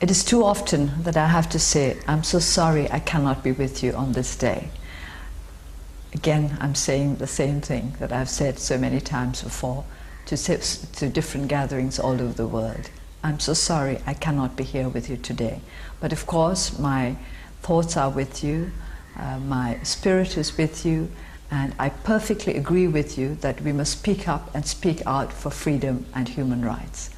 It is too often that I have to say, I'm so sorry I cannot be with you on this day. Again, I'm saying the same thing that I've said so many times before to different gatherings all over the world. I'm so sorry I cannot be here with you today. But of course, my thoughts are with you, my spirit is with you, and I perfectly agree with you that we must speak up and speak out for freedom and human rights.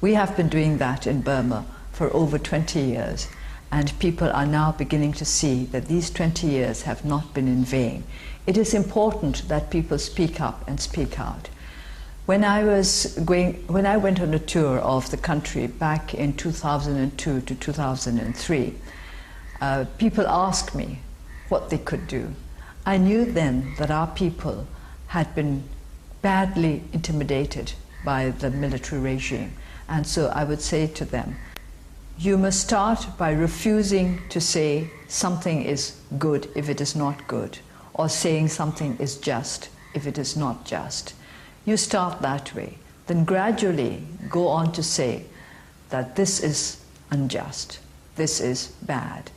We have been doing that in Burma for over 20 years, and people are now beginning to see that these 20 years have not been in vain. It is important that people speak up and speak out. When I went on a tour of the country back in 2002 to 2003, people asked me what they could do. I knew then that our people had been badly intimidated by the military regime, and so I would say to them, you must start by refusing to say something is good if it is not good, or saying something is just if it is not just. You start that way, then gradually go on to say that this is unjust, this is bad,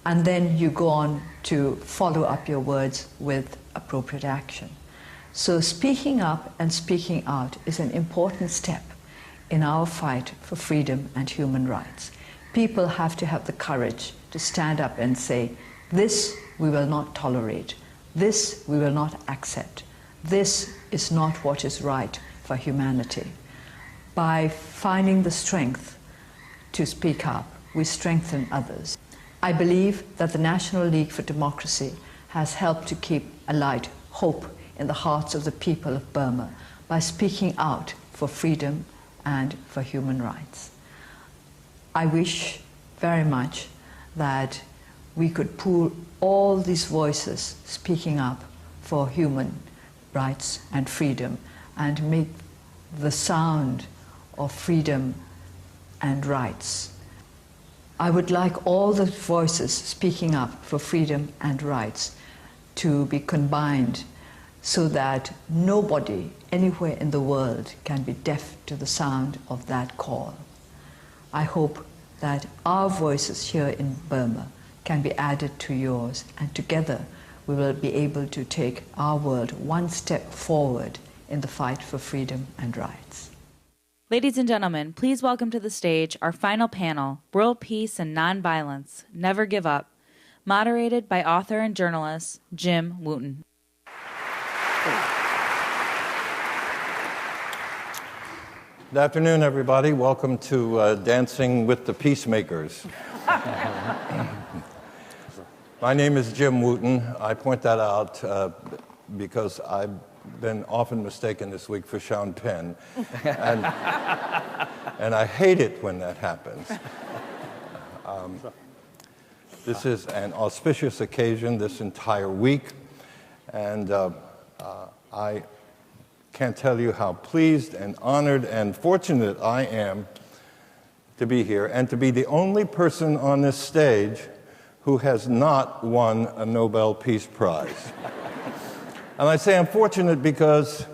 and then you go on to follow up your words with appropriate action. So speaking up and speaking out is an important step in our fight for freedom and human rights. People have to have the courage to stand up and say, this we will not tolerate, this we will not accept, this is not what is right for humanity. By finding the strength to speak up, we strengthen others. I believe that the National League for Democracy has helped to keep alight hope in the hearts of the people of Burma by speaking out for freedom and for human rights. I wish very much that we could pool all these voices speaking up for human rights and freedom and make the sound of freedom and rights. I would like all the voices speaking up for freedom and rights to be combined so that nobody anywhere in the world can be deaf to the sound of that call. I hope that our voices here in Burma can be added to yours, and together we will be able to take our world one step forward in the fight for freedom and rights. Ladies and gentlemen, please welcome to the stage our final panel, World Peace and Nonviolence, Never Give Up, moderated by author and journalist Jim Wooten. Good afternoon, everybody. Welcome to Dancing with the Peacemakers. My name is Jim Wooten. I point that out because I've been often mistaken this week for Sean Penn, and I hate it when that happens. This is an auspicious occasion this entire week, and I can't tell you how pleased and honored and fortunate I am to be here and to be the only person on this stage who has not won a Nobel Peace Prize. And I say I'm fortunate because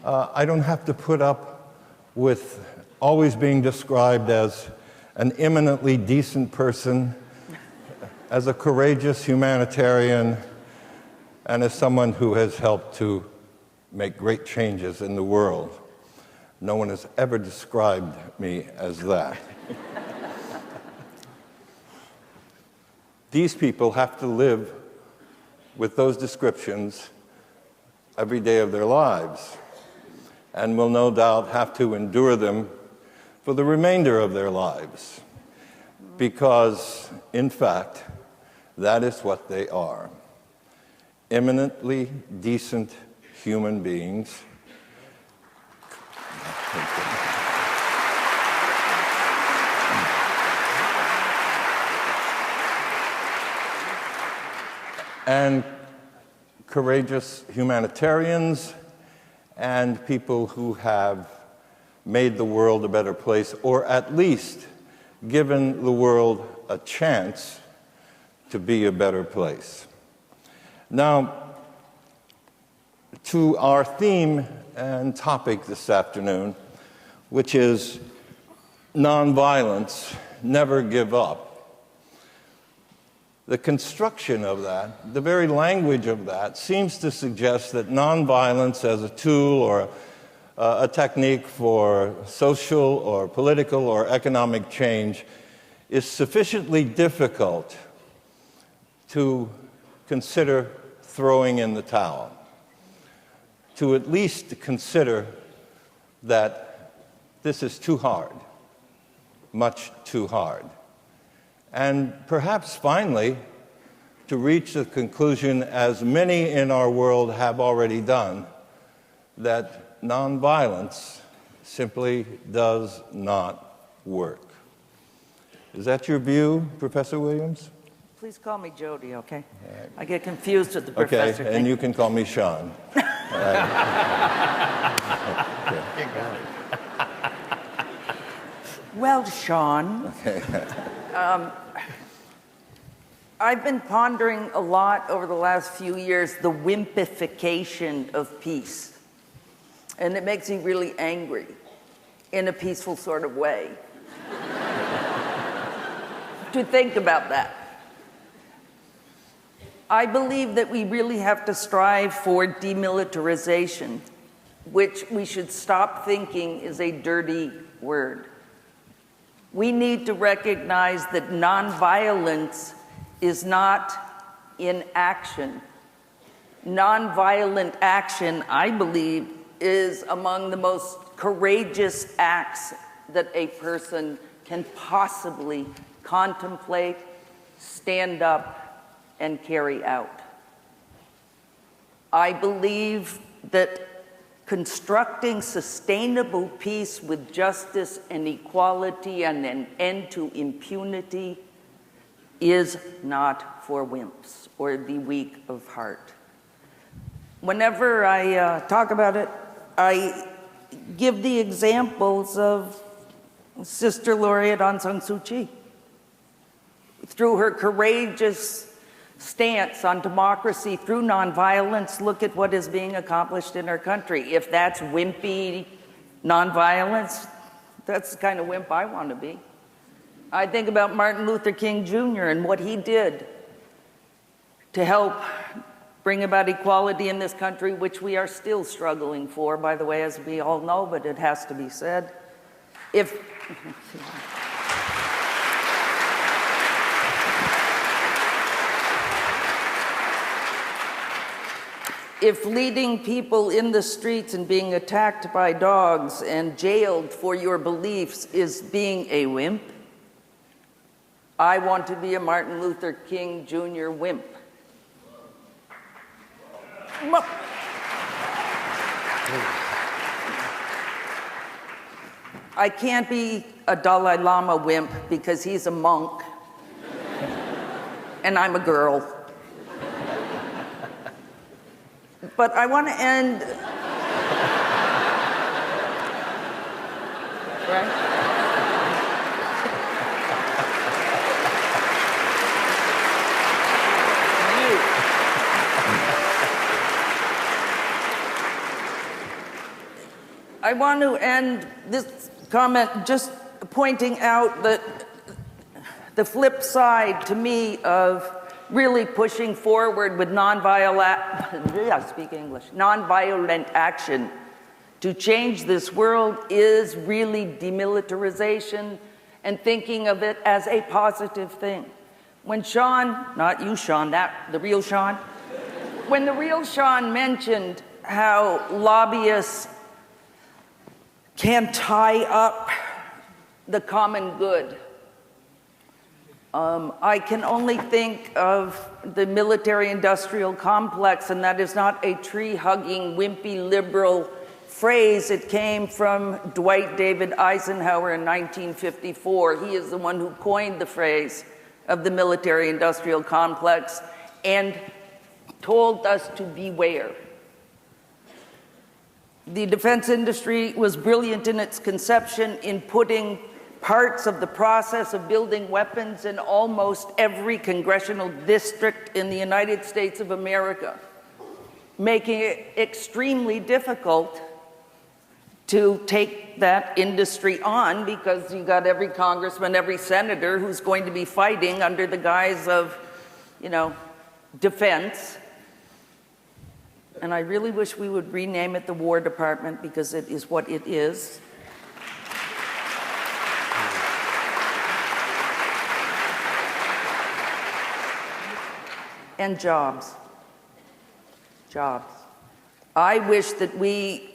I don't have to put up with always being described as an eminently decent person, as a courageous humanitarian, and as someone who has helped to make great changes in the world. No one has ever described me as that. These people have to live with those descriptions every day of their lives, and will no doubt have to endure them for the remainder of their lives, because, in fact, that is what they are. Eminently decent human beings and courageous humanitarians and people who have made the world a better place, or at least given the world a chance to be a better place. Now, to our theme and topic this afternoon, which is nonviolence, never give up. The construction of that, the very language of that, seems to suggest that nonviolence as a tool or a technique for social or political or economic change is sufficiently difficult to consider throwing in the towel, to at least consider that this is too hard, much too hard. And perhaps finally, to reach the conclusion, as many in our world have already done, that nonviolence simply does not work. Is that your view, Professor Williams? Please call me Jody, okay? Right. I get confused with the professor. Okay, and you can call me Sean. Okay. Well, Sean, I've been pondering a lot over the last few years the wimpification of peace. And it makes me really angry in a peaceful sort of way to think about that. I believe that we really have to strive for demilitarization, which we should stop thinking is a dirty word. We need to recognize that nonviolence is not inaction. Nonviolent action, I believe, is among the most courageous acts that a person can possibly contemplate, stand up, and carry out. I believe that constructing sustainable peace with justice and equality and an end to impunity is not for wimps or the weak of heart. Whenever I talk about it, I give the examples of Sister Laureate Aung San Suu Kyi. Through her courageous stance on democracy through nonviolence, look at what is being accomplished in our country. If that's wimpy nonviolence, that's the kind of wimp I want to be. I think about Martin Luther King Jr. and what he did to help bring about equality in this country, which we are still struggling for, by the way, as we all know, but it has to be said. If leading people in the streets and being attacked by dogs and jailed for your beliefs is being a wimp, I want to be a Martin Luther King Jr. wimp. I can't be a Dalai Lama wimp because he's a monk and I'm a girl. But I want to end, right? I want to end this comment just pointing out that the flip side to me of really pushing forward with nonviolent action to change this world is really demilitarization and thinking of it as a positive thing. When Sean, not you Sean, the real Sean, when the real Sean mentioned how lobbyists can tie up the common good, I can only think of the military-industrial complex, and that is not a tree-hugging, wimpy liberal phrase. It came from Dwight David Eisenhower in 1954. He is the one who coined the phrase of the military-industrial complex and told us to beware. The defense industry was brilliant in its conception in putting parts of the process of building weapons in almost every congressional district in the United States of America, making it extremely difficult to take that industry on, because you got every congressman, every senator who's going to be fighting under the guise of, defense. And I really wish we would rename it the War Department, because it is what it is. And jobs. Jobs. I wish that we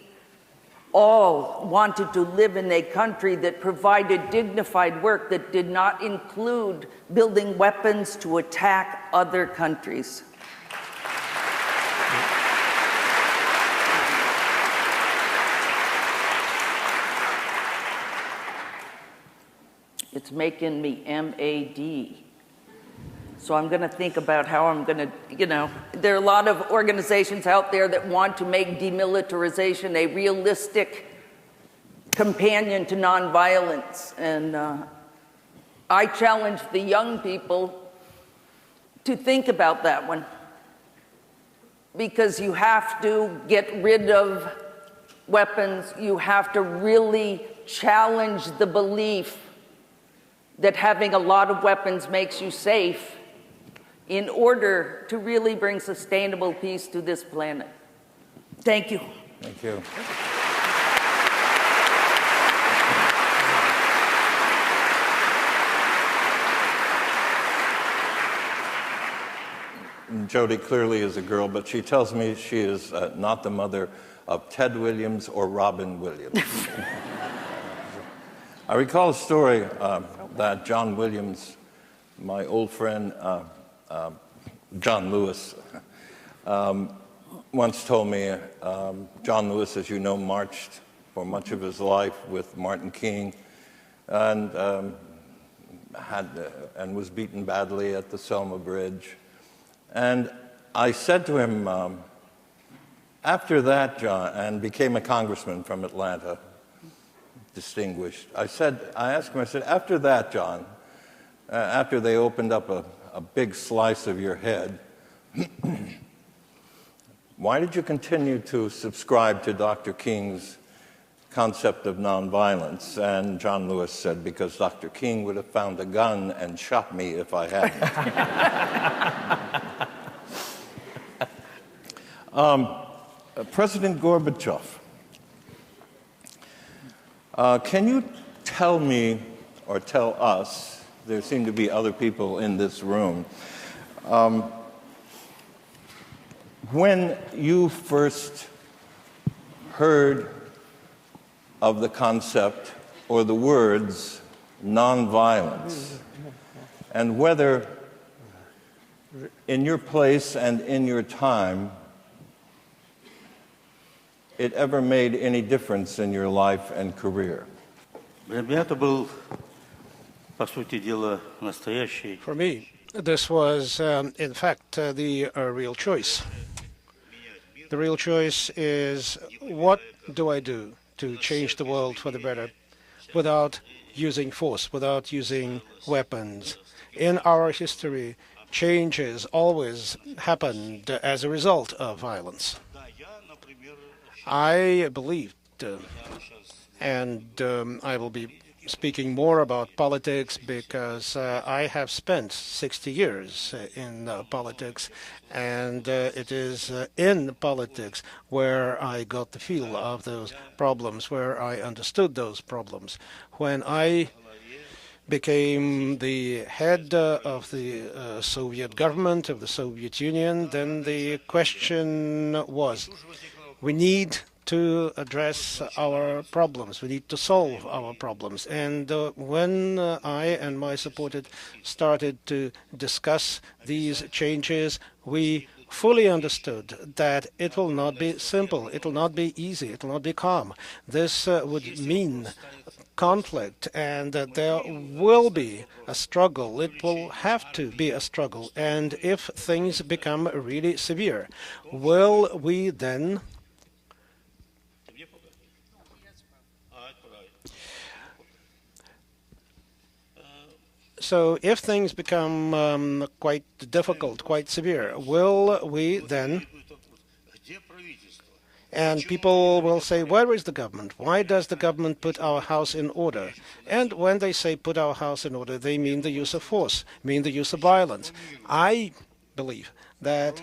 all wanted to live in a country that provided dignified work that did not include building weapons to attack other countries. It's making me MAD. So I'm going to think about how I'm going to, there are a lot of organizations out there that want to make demilitarization a realistic companion to nonviolence. And I challenge the young people to think about that one. Because you have to get rid of weapons. You have to really challenge the belief that having a lot of weapons makes you safe, in order to really bring sustainable peace to this planet. Thank you. Thank you. Jody clearly is a girl, but she tells me she is not the mother of Ted Williams or Robin Williams. I recall a story that John Williams, my old friend, John Lewis, once told me. John Lewis, as you know, marched for much of his life with Martin King, and was beaten badly at the Selma Bridge. And I said to him, after that, John, and became a congressman from Atlanta, distinguished. I asked him, after that, John, after they opened up a big slice of your head, why did you continue to subscribe to Dr. King's concept of nonviolence? And John Lewis said, because Dr. King would have found a gun and shot me if I hadn't. President Gorbachev, can you tell me, or tell us, there seem to be other people in this room, when you first heard of the concept or the words nonviolence, and whether in your place and in your time it ever made any difference in your life and career? Для меня это был, по сути дела, настоящий. For me, this was, in fact, the real choice. The real choice is, what do I do to change the world for the better without using force, without using weapons? In our history, changes always happened as a result of violence. I believed, and I will be speaking more about politics because I have spent 60 years in politics, and it is in politics where I got the feel of those problems, where I understood those problems. When I became the head of the Soviet government, of the Soviet Union, then the question was, we need to address our problems. We need to solve our problems. And when I and my supporters started to discuss these changes, we fully understood that it will not be simple, it will not be easy, it will not be calm. This would mean conflict, and there will be a struggle. It will have to be a struggle. And if things become really severe, will we then So if things become quite difficult, quite severe, will we then And people will say, where is the government? Why does the government put our house in order? And when they say put our house in order, they mean the use of force, mean the use of violence. I believe that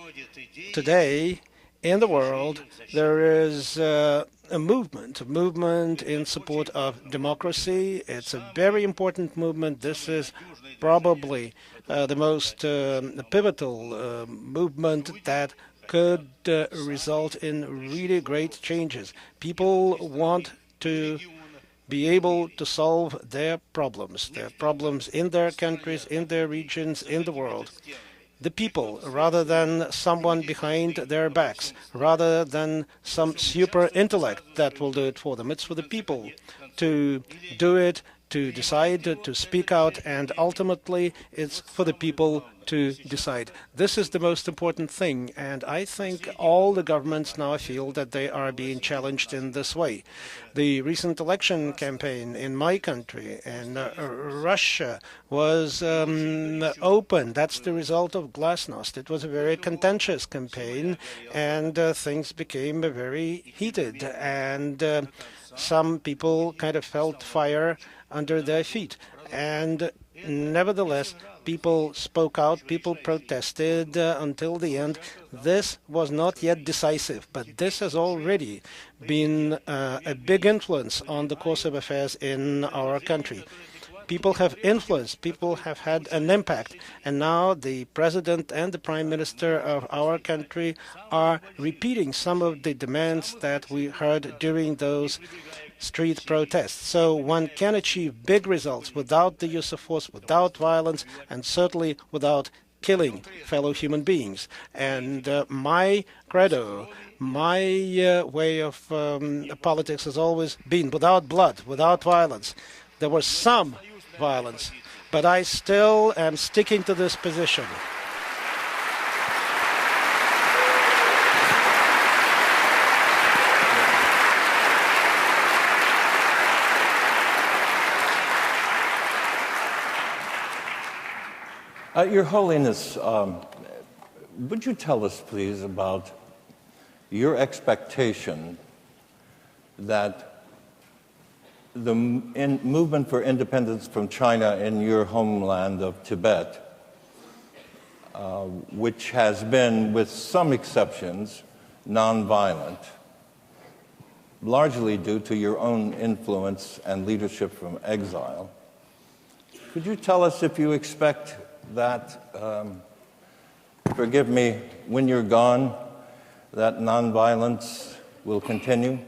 today in the world there is a movement in support of democracy. It's a very important movement. This is probably the most pivotal movement that could result in really great changes. People want to be able to solve their problems in their countries, in their regions, in the world. The people, rather than someone behind their backs, rather than some super intellect that will do it for them. It's for the people to do it, to decide, to speak out, and ultimately it's for the people to decide. This is the most important thing, and I think all the governments now feel that they are being challenged in this way. The recent election campaign in my country, in Russia, was open. That's the result of glasnost. It was a very contentious campaign, and things became very heated, and some people kind of felt fire under their feet. And nevertheless, people spoke out, people protested until the end. This was not yet decisive, but this has already been a big influence on the course of affairs in our country. People have influenced, people have had an impact, and now the president and the prime minister of our country are repeating some of the demands that we heard during those street protests. So one can achieve big results without the use of force, without violence, and certainly without killing fellow human beings. And my credo, my way of politics has always been without blood, without violence. There was some violence, but I still am sticking to this position. Your Holiness, would you tell us, please, about your expectation that the movement for independence from China in your homeland of Tibet, which has been, with some exceptions, nonviolent, largely due to your own influence and leadership from exile. Could you tell us if you expect that, forgive me, when you're gone, that nonviolence will continue?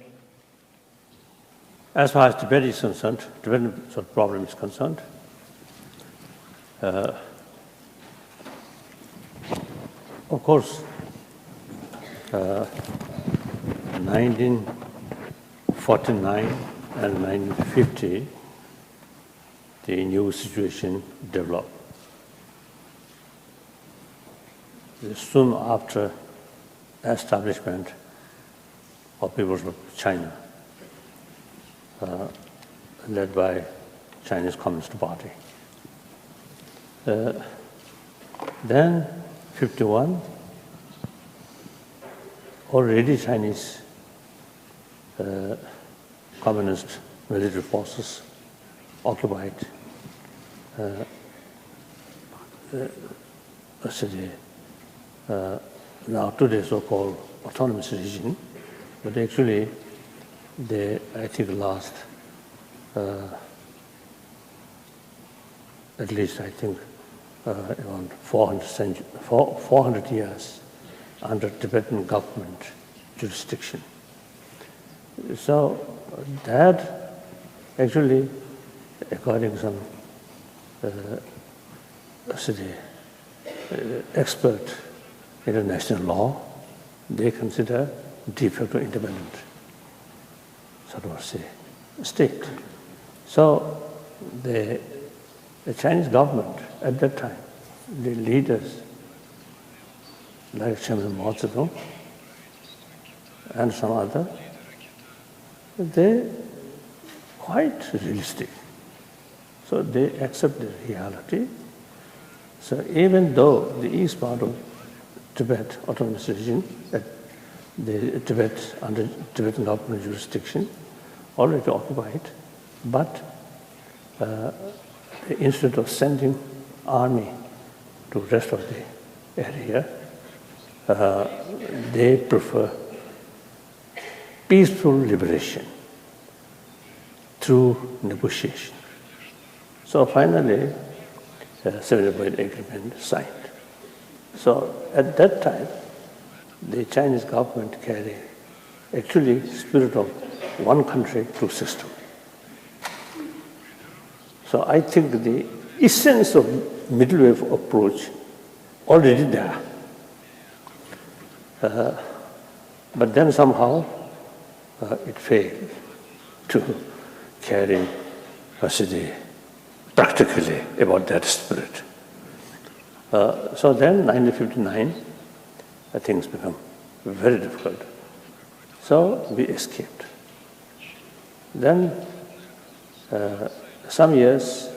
As far as Tibet is concerned, Tibetan problem is concerned, of course, 1949 and 1950, the new situation developed. Soon after establishment of People's Republic of China, led by Chinese Communist Party. Then, 51, already Chinese communist military forces occupied a city, now today so-called autonomous region, but actually they, I think, last at least, I think, around 400 years under Tibetan government jurisdiction. So that actually, according to some expert international law, they consider de facto independent, sort of say, state. So the Chinese government at that time, the leaders like Chairman Mao Zedong and some other, they quite realistic. So they accept the reality. So even though the east part of Tibet autonomous region the Tibet under Tibetan government jurisdiction, already occupied, but instead of sending army to the rest of the area, they prefer peaceful liberation through negotiation. So finally, a 70-point agreement signed. So at that time, the Chinese government carried actually spirit of one country, two systems. So I think the essence of middle way approach already there. But then somehow it failed to carry practically about that spirit. So then 1959, things become very difficult. So we escaped. Then some years,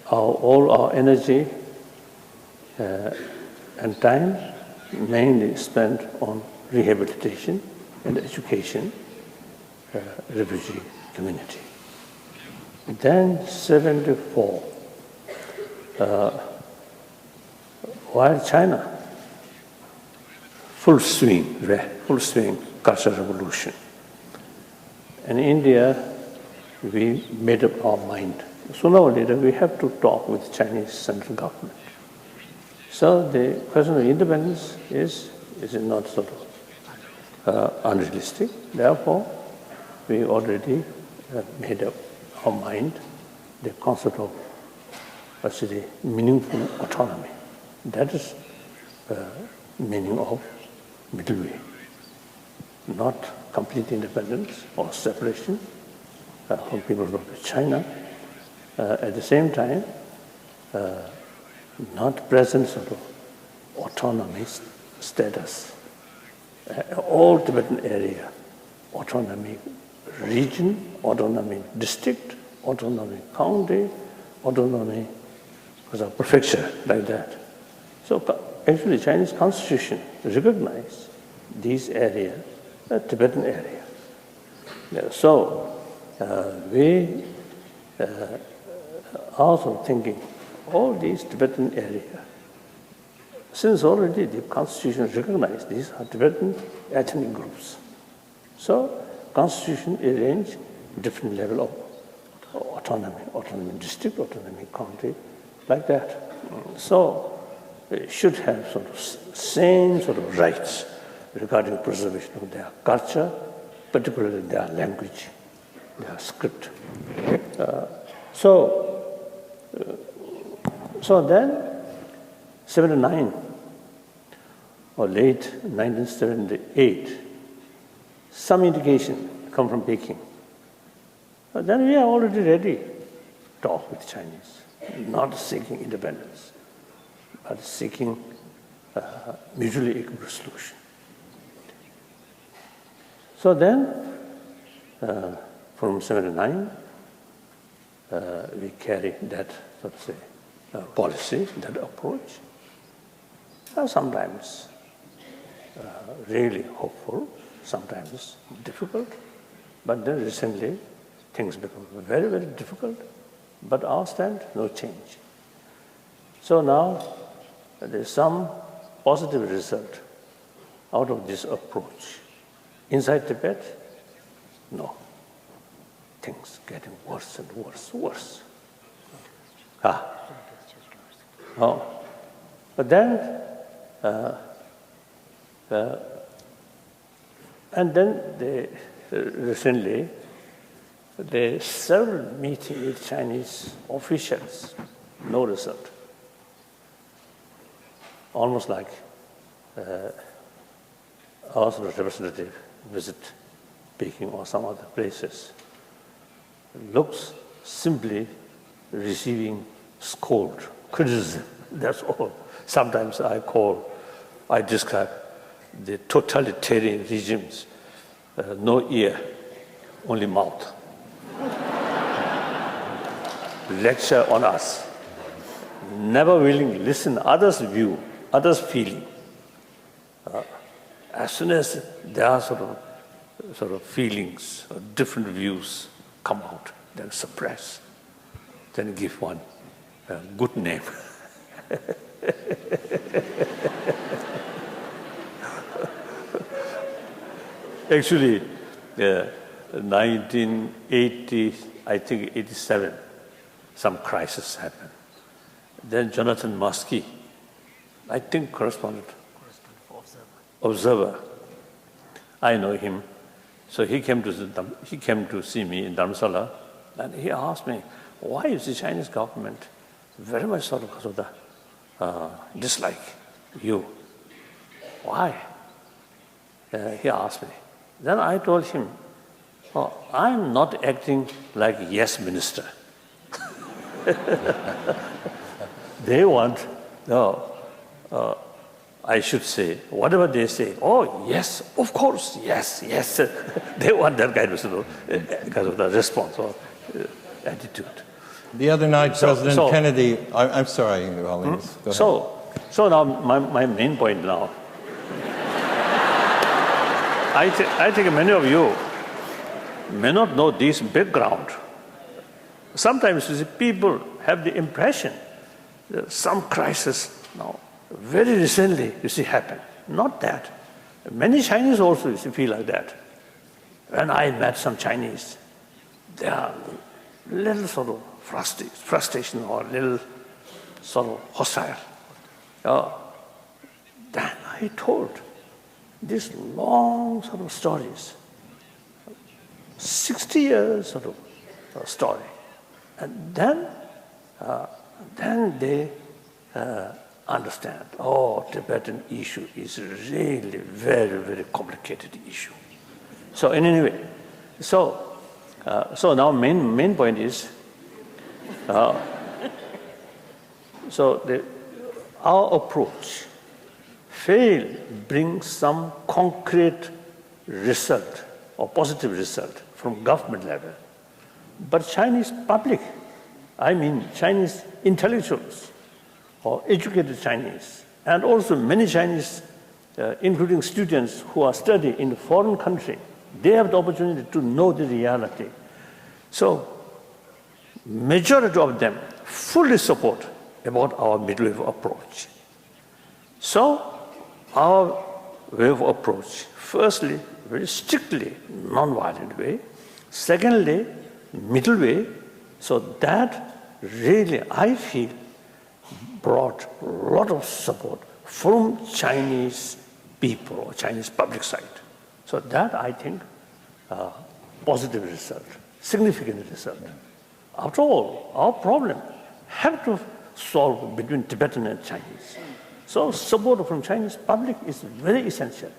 all our energy and time mainly spent on rehabilitation and education, refugee community. Then 74, while China, full swing cultural revolution. And India, we made up our mind. Sooner or later, we have to talk with Chinese central government. So the question of independence is not sort of unrealistic. Therefore, we already made up our mind the concept of meaningful autonomy. That is the meaning of middle way. Not complete independence or separation from people of China. At the same time, not present sort of autonomy status. All Tibetan area, autonomy region, autonomy district, autonomy county, autonomy prefecture, like that. So actually Chinese constitution recognizes these areas, a Tibetan area. So we also thinking all these Tibetan area, since already the constitution recognized these are Tibetan ethnic groups. So constitution arranged different level of autonomy district, autonomy county, like that. So it should have sort of same sort of rights regarding preservation of their culture, particularly their language, their script. So then, 79 or late 1978, some indication come from Peking. Then we are already ready to talk with Chinese, not seeking independence, but seeking mutually equitable solution. So then, from 79, we carry that, so to say, policy, that approach. Sometimes really hopeful, sometimes difficult, but then recently things become very, very difficult, but our stand, no change. So now there's some positive result out of this approach. Inside Tibet, no. Things getting worse and worse. But then, and then recently, there several meetings with Chinese officials, no result. Almost like our representative visit Peking or some other places. Looks simply receiving scold, criticism, that's all. Sometimes I describe the totalitarian regimes, no ear, only mouth. Lecture on us, never willing to listen others' view, others' feeling. as soon as there are sort of feelings or different views come out, then suppress, then give one a good name. Actually, 1980, I think 87, some crisis happened. Then Jonathan Muskie, I think correspondent, observer. I know him. So he came to see me in Dharamsala, and he asked me, why is the Chinese government very much sort of dislike you? Why? He asked me. Then I told him, oh, I'm not acting like yes minister. They want, I should say, whatever they say, oh, yes, of course, yes, yes. They want that kind of, kind of the response or attitude. The other night, President Kennedy, I'm sorry, Your Holiness. Go ahead. So now my main point now, I think many of you may not know this background. Sometimes you see, people have the impression that some crisis now, very recently, you see, happened. Not that. Many Chinese also, you see, feel like that. When I met some Chinese, they are little sort of frustration or little sort of hostile. Then I told these long sort of stories, 60 years sort of story. And then they understand, oh, Tibetan issue is really very, very complicated issue. So in any way, so now main point is, our approach bring some concrete result or positive result from government level. But Chinese public, I mean Chinese intellectuals or educated Chinese, and also many Chinese, including students who are studying in a foreign country, they have the opportunity to know the reality. So majority of them fully support about our middle wave approach. So our way of approach, firstly, very strictly non-violent way. Secondly, middle way. So that really, I feel, brought a lot of support from Chinese people or Chinese public side. So that, I think, positive result, significant result. After all, our problem have to solve between Tibetan and Chinese. So support from Chinese public is very essential.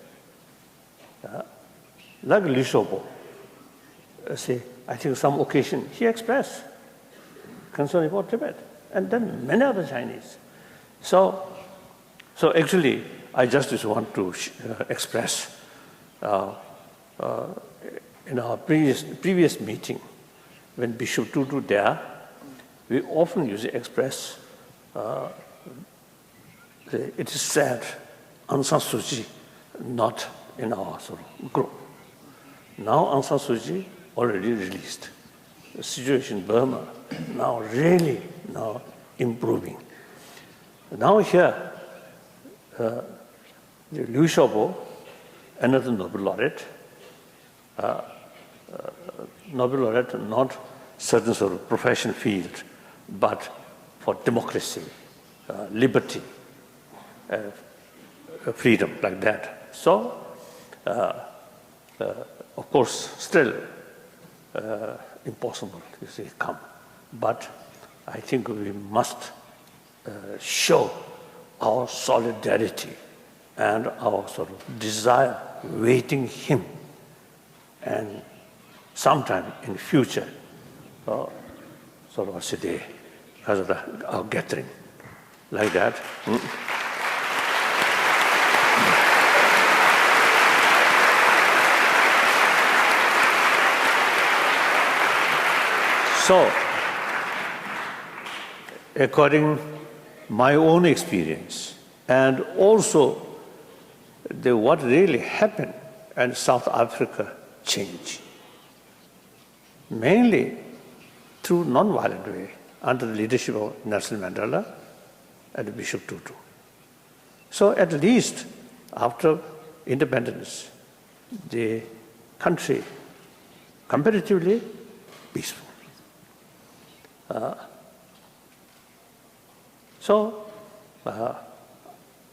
Like Liu Xiaobo, say, I think some occasion he expressed concern about Tibet, and then many other Chinese. So actually, I just want to express in our previous meeting, when Bishop Tutu there, we often usually express, it is sad, Aung San Suu Kyi not in our sort of group. Now Aung San Suu Kyi already released. The situation in Burma now really now improving. Now here, Liu Xiaobo, another Nobel laureate, not certain sort of professional field, but for democracy, liberty, freedom, like that. So, of course, still impossible to say come. But I think we must show our solidarity and our sort of desire waiting him, and sometime in the future, sort of today, because of our gathering, like that. So, according my own experience, and also what really happened in South Africa changed, mainly through non-violent way under the leadership of Nelson Mandela and Bishop Tutu. So at least after independence, the country comparatively peaceful.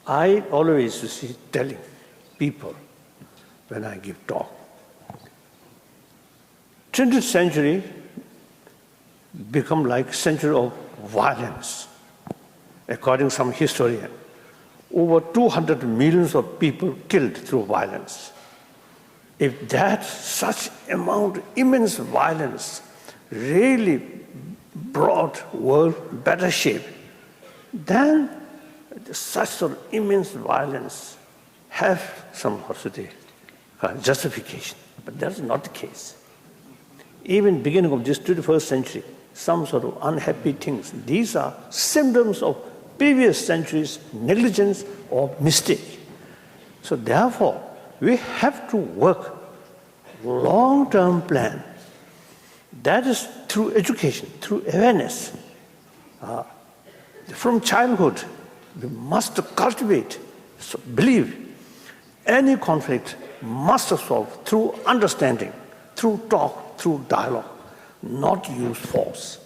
I always telling people when I give talk, 20th century become like century of violence. According to some historian, over 200 millions of people killed through violence. If that such amount, immense violence, really brought world better shape, then such sort of immense violence have some justification. But that's not the case. Even beginning of this 21st century, some sort of unhappy things, these are symptoms of previous centuries' negligence or mistake. So therefore, we have to work long-term plan. That is through education, through awareness. From childhood, we must cultivate, believe, any conflict must be solved through understanding, through talk, through dialogue, not use force.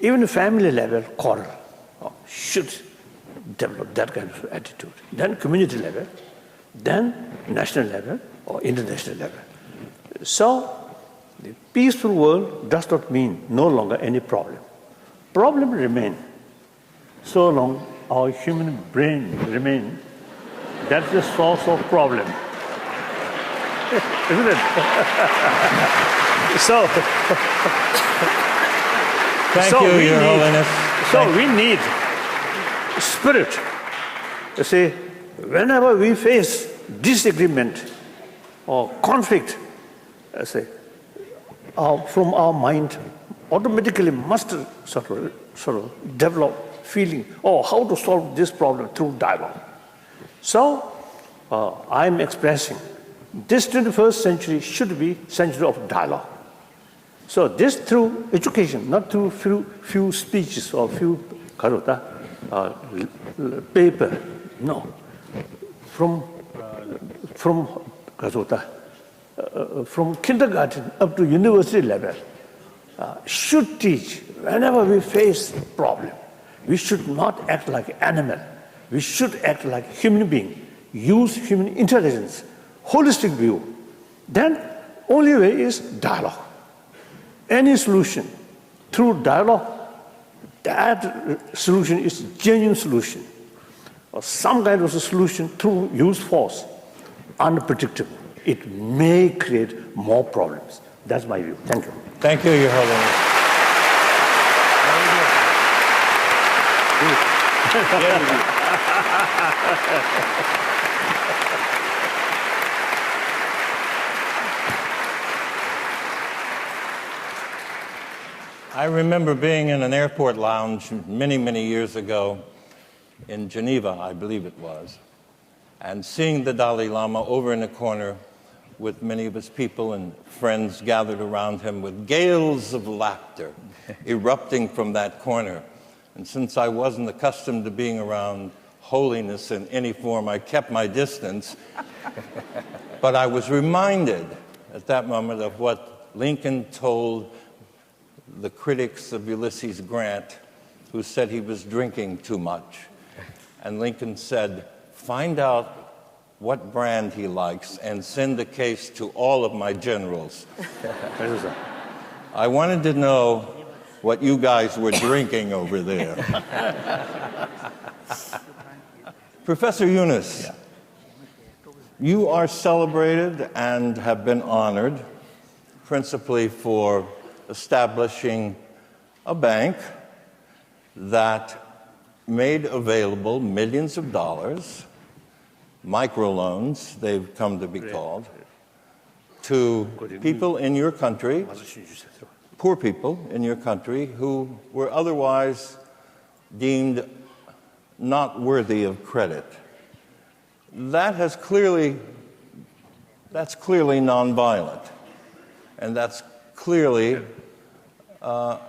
Even family level quarrel should develop that kind of attitude. Then community level, then national level or international level. So the peaceful world does not mean no longer any problem. Problem remain. So long our human brain remain, that's the source of problem. Isn't it? Thank you, Your Holiness. So we need spirit. You see, whenever we face disagreement or conflict, from our mind automatically must sort of develop feeling, how to solve this problem through dialogue. So I'm expressing this 21st century should be century of dialogue. So this through education, not through few speeches or few paper. No, from kindergarten up to university level, should teach whenever we face problem. We should not act like animal. We should act like human being. Use human intelligence, holistic view. Then only way is dialogue. Any solution through dialogue, that solution is genuine solution. Or some kind of a solution through use force, unpredictable. It may create more problems. That's my view. Thank you. Thank you, Your Holiness. I remember being in an airport lounge many, many years ago in Geneva, I believe it was, and seeing the Dalai Lama over in the corner with many of his people and friends gathered around him with gales of laughter erupting from that corner. And since I wasn't accustomed to being around holiness in any form, I kept my distance. But I was reminded at that moment of what Lincoln told the critics of Ulysses Grant, who said he was drinking too much. And Lincoln said, find out what brand he likes and send the case to all of my generals. I wanted to know what you guys were drinking over there. Professor Yunus, you are celebrated and have been honored principally for establishing a bank that made available millions of dollars, microloans, they've come to be called, to people in your country, poor people in your country who were otherwise deemed not worthy of credit. that's clearly nonviolent. And that's clearly a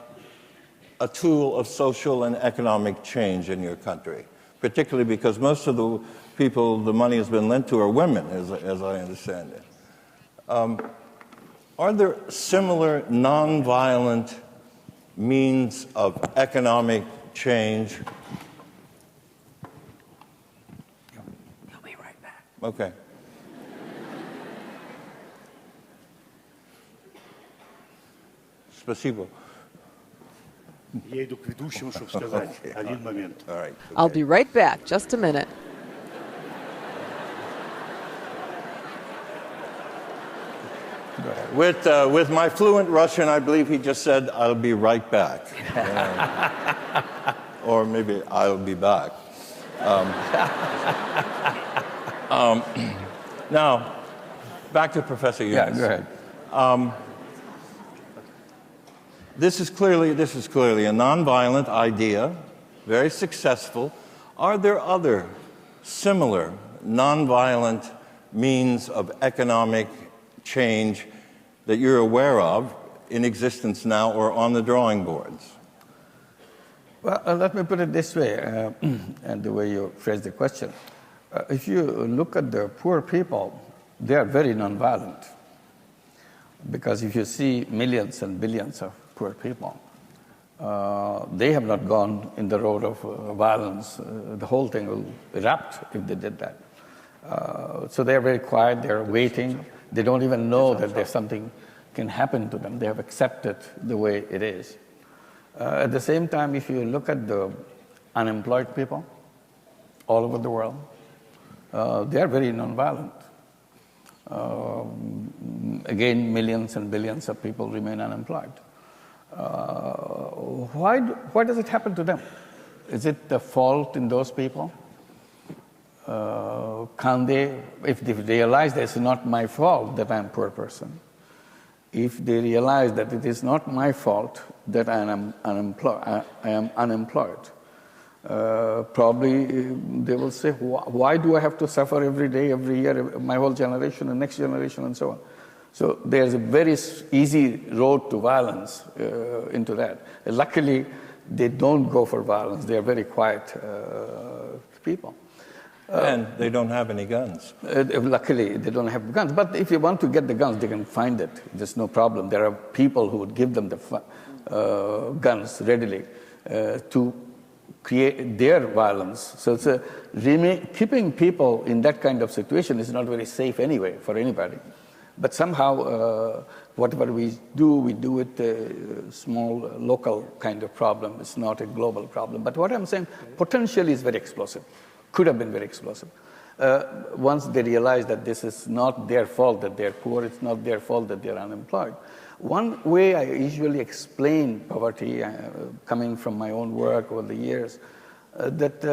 tool of social and economic change in your country, particularly because most of the people the money has been lent to are women, as I understand it. Are there similar nonviolent means of economic change? He'll be right back. Okay. Спасибо. Я иду к ведущему, чтобы сказать один момент. All right. I'll be right back. Just a minute. With my fluent Russian, I believe he just said, "I'll be right back." Or maybe I'll be back. Now, back to Professor Yunus. Yeah, go ahead. This is clearly a nonviolent idea, very successful. Are there other similar nonviolent means of economic change that you're aware of in existence now or on the drawing boards? Well, let me put it this way, and the way you phrase the question. If you look at the poor people, they are very nonviolent. Because if you see millions and billions of poor people, they have not gone in the road of violence. The whole thing will erupt if they did that. So they're very quiet, they're waiting. They don't even know that there's something can happen to them. They have accepted the way it is. At the same time, if you look at the unemployed people all over the world, they are very nonviolent. Again, millions and billions of people remain unemployed. Why does it happen to them? Is it the fault in those people? Can they, if they realize that it's not my fault that I'm a poor person, if they realize that it is not my fault that I am unemployed, probably they will say, why do I have to suffer every day, every year, my whole generation and next generation and so on? So there's a very easy road to violence into that. Luckily, they don't go for violence. They are very quiet people. And they don't have any guns. Luckily, they don't have guns. But if you want to get the guns, they can find it. There's no problem. There are people who would give them the guns readily to create their violence. So it's keeping people in that kind of situation is not very safe anyway for anybody. But somehow, whatever we do it a small, local kind of problem. It's not a global problem. But what I'm saying, potentially is very explosive. Could have been very explosive. Once they realize that this is not their fault that they're poor, it's not their fault that they're unemployed. One way I usually explain poverty, coming from my own work over the years, that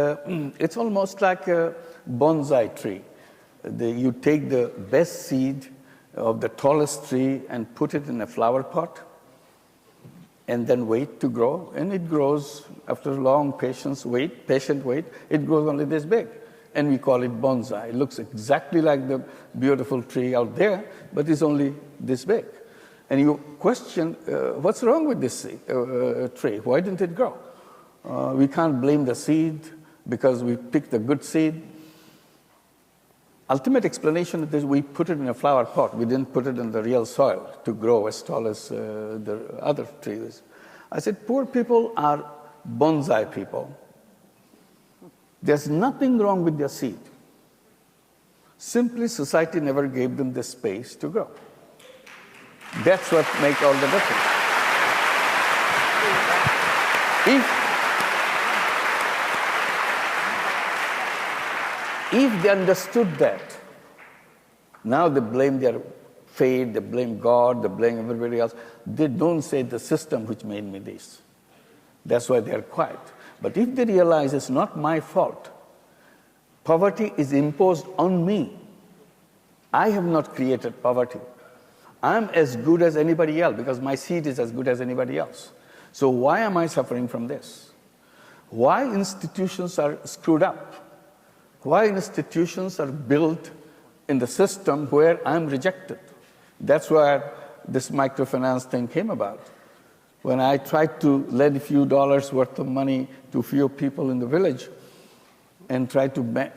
it's almost like a bonsai tree. You take the best seed of the tallest tree and put it in a flower pot and then wait to grow, and it grows after long patient wait, it grows only this big. And we call it bonsai. It looks exactly like the beautiful tree out there, but it's only this big. And you question, what's wrong with this tree? Why didn't it grow? We can't blame the seed because we picked a good seed. Ultimate explanation is we put it in a flower pot. We didn't put it in the real soil to grow as tall as the other trees. I said, poor people are bonsai people. There's nothing wrong with their seed. Simply, society never gave them the space to grow. That's what makes all the difference. If they understood that, now they blame their fate, they blame God, they blame everybody else. They don't say the system which made me this. That's why they're quiet. But if they realize it's not my fault, poverty is imposed on me. I have not created poverty. I'm as good as anybody else because my seed is as good as anybody else. So why am I suffering from this? Why institutions are screwed up? Why institutions are built in the system where I'm rejected. That's where this microfinance thing came about. When I tried to lend a few dollars worth of money to a few people in the village and tried to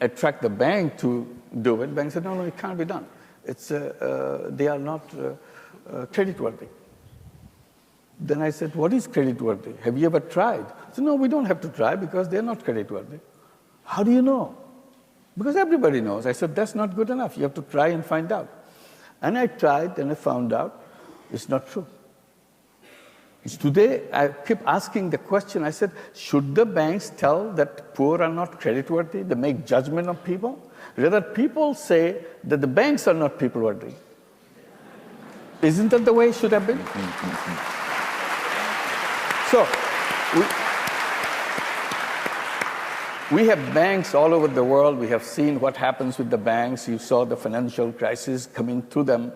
attract the bank to do it, the bank said, no, it can't be done. They are not creditworthy. Then I said, what is creditworthy? Have you ever tried? I said, no, we don't have to try because they're not creditworthy. How do you know? Because everybody knows. I said, that's not good enough. You have to try and find out. And I tried and I found out it's not true. Today, I keep asking the question, I said, should the banks tell that poor are not creditworthy? They make judgment on people? Rather, people say that the banks are not people-worthy. Isn't that the way it should have been? So, we have banks all over the world. We have seen what happens with the banks. You saw the financial crisis coming through them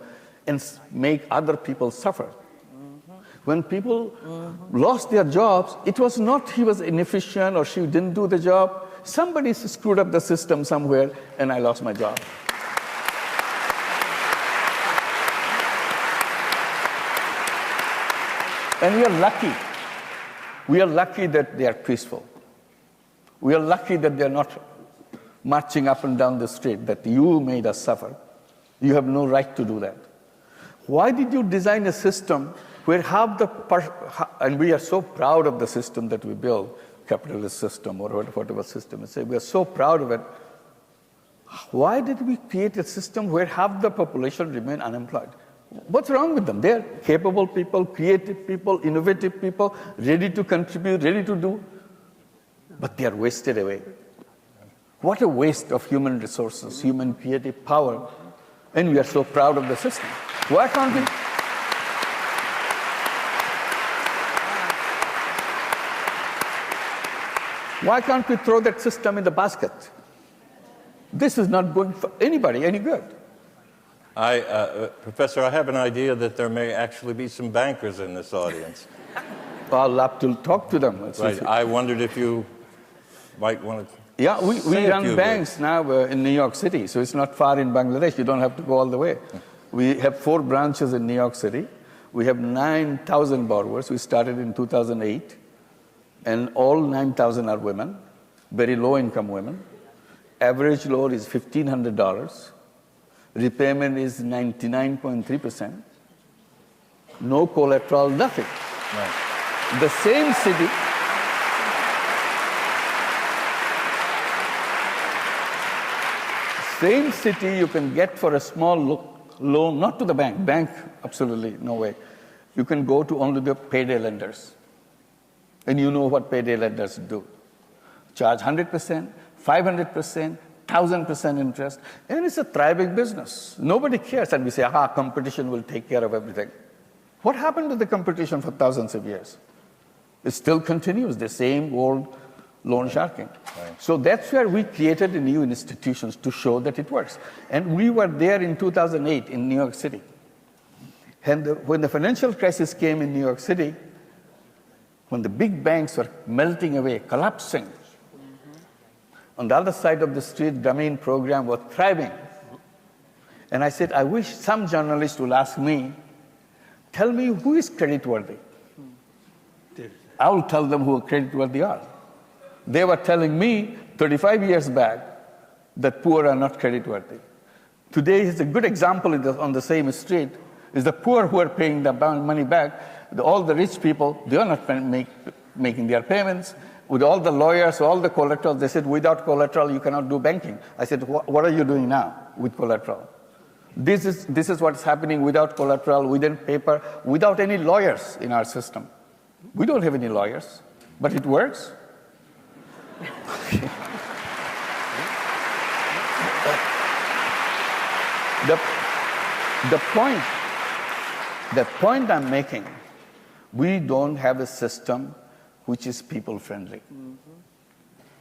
and make other people suffer. When people lost their jobs, it was not he was inefficient or she didn't do the job. Somebody screwed up the system somewhere, and I lost my job. And we are lucky. We are lucky that they are peaceful. We are lucky that they are not marching up and down the street, that you made us suffer. You have no right to do that. Why did you design a system where and we are so proud of the system that we build, capitalist system or whatever system, we are so proud of it. Why did we create a system where half the population remain unemployed? What's wrong with them? They're capable people, creative people, innovative people, ready to contribute, ready to do, but they are wasted away. What a waste of human resources, human creative power, and we are so proud of the system. Why can't we? Why can't we throw that system in the basket? This is not going for anybody any good. Professor, I have an idea that there may actually be some bankers in this audience. I'd love to talk to them. Right. I wondered if you might want to. Yeah, we run banks now in New York City, so it's not far in Bangladesh. You don't have to go all the way. We have 4 branches in New York City. We have 9,000 borrowers. We started in 2008. And all 9,000 are women, very low-income women. Average loan is $1,500. Repayment is 99.3%. No collateral, nothing. Right. The same city you can get for a small loan, not to the bank. Bank, absolutely, no way. You can go to only the payday lenders. And you know what payday lenders do. Charge 100%, 500%, 1,000% interest, and it's a thriving business. Nobody cares, and we say, competition will take care of everything. What happened to the competition for thousands of years? It still continues, the same old loan sharking. Right. So that's where we created new institutions to show that it works. And we were there in 2008 in New York City. And when the financial crisis came in New York City, when the big banks were melting away, collapsing, on the other side of the street, Grameen program was thriving. And I said, I wish some journalist will ask me, tell me who is creditworthy. I will tell them who creditworthy are. They were telling me 35 years back that poor are not creditworthy. Today is a good example on the same street, is the poor who are paying the money back. All the rich people, they are not making their payments. With all the lawyers, all the collateral, they said, without collateral, you cannot do banking. I said, what are you doing now with collateral? This is what's happening without collateral, without paper, without any lawyers in our system. We don't have any lawyers, but it works. The point I'm making, we don't have a system which is people-friendly. Mm-hmm.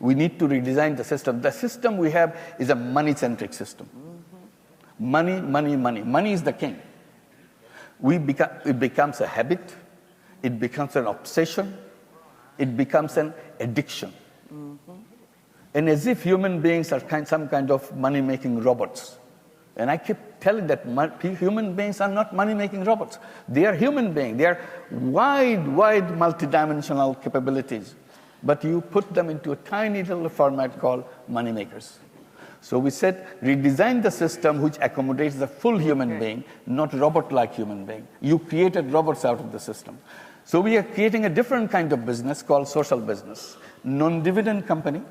We need to redesign the system. The system we have is a money-centric system. Mm-hmm. Money, money, money. Money is the king. It becomes a habit. It becomes an obsession. It becomes an addiction. Mm-hmm. and as if human beings are some kind of money-making robots. And I keep telling that human beings are not money-making robots. They are human beings. They are wide multidimensional capabilities. But you put them into a tiny little format called money makers. So we said, redesign the system which accommodates the full human being, not robot-like human being. You created robots out of the system. So we are creating a different kind of business called social business. Non-dividend company,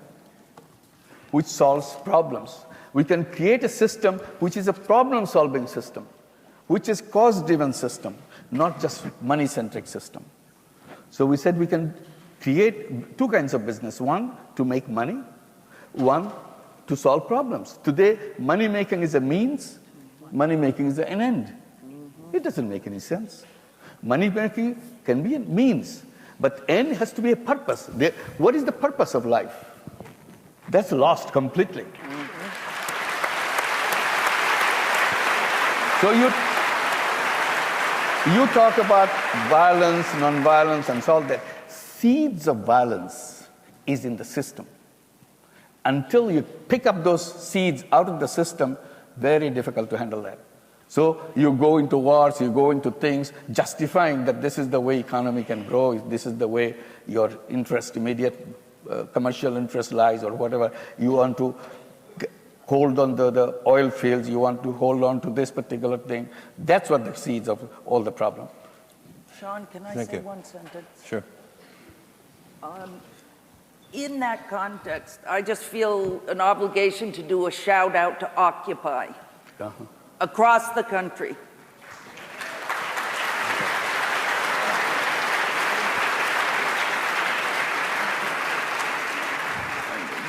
which solves problems. We can create a system which is a problem-solving system, which is cost-driven system, not just money-centric system. So we said we can create two kinds of business. One, to make money. One, to solve problems. Today, money-making is a means. Money-making is an end. It doesn't make any sense. Money-making can be a means, but end has to be a purpose. What is the purpose of life? That's lost completely. So you talk about violence, non-violence, and so on. The seeds of violence is in the system. Until you pick up those seeds out of the system, very difficult to handle that. So you go into wars, you go into things, justifying that this is the way economy can grow, this is the way your interest, immediate commercial interest lies, or whatever. You want to hold on to the oil fields, you want to hold on to this particular thing. That's what the seeds of all the problem. Sean, can I say one sentence? Sure. In that context, I just feel an obligation to do a shout out to Occupy across the country.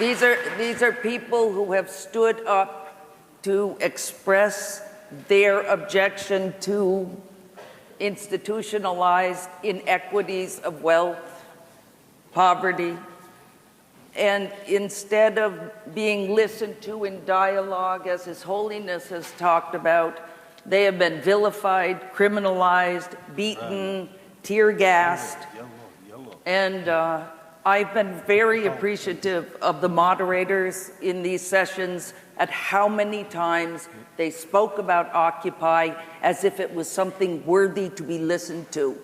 These are people who have stood up to express their objection to institutionalized inequities of wealth, poverty, and instead of being listened to in dialogue, as His Holiness has talked about, they have been vilified, criminalized, beaten, tear-gassed, and I've been very appreciative of the moderators in these sessions at how many times they spoke about Occupy as if it was something worthy to be listened to.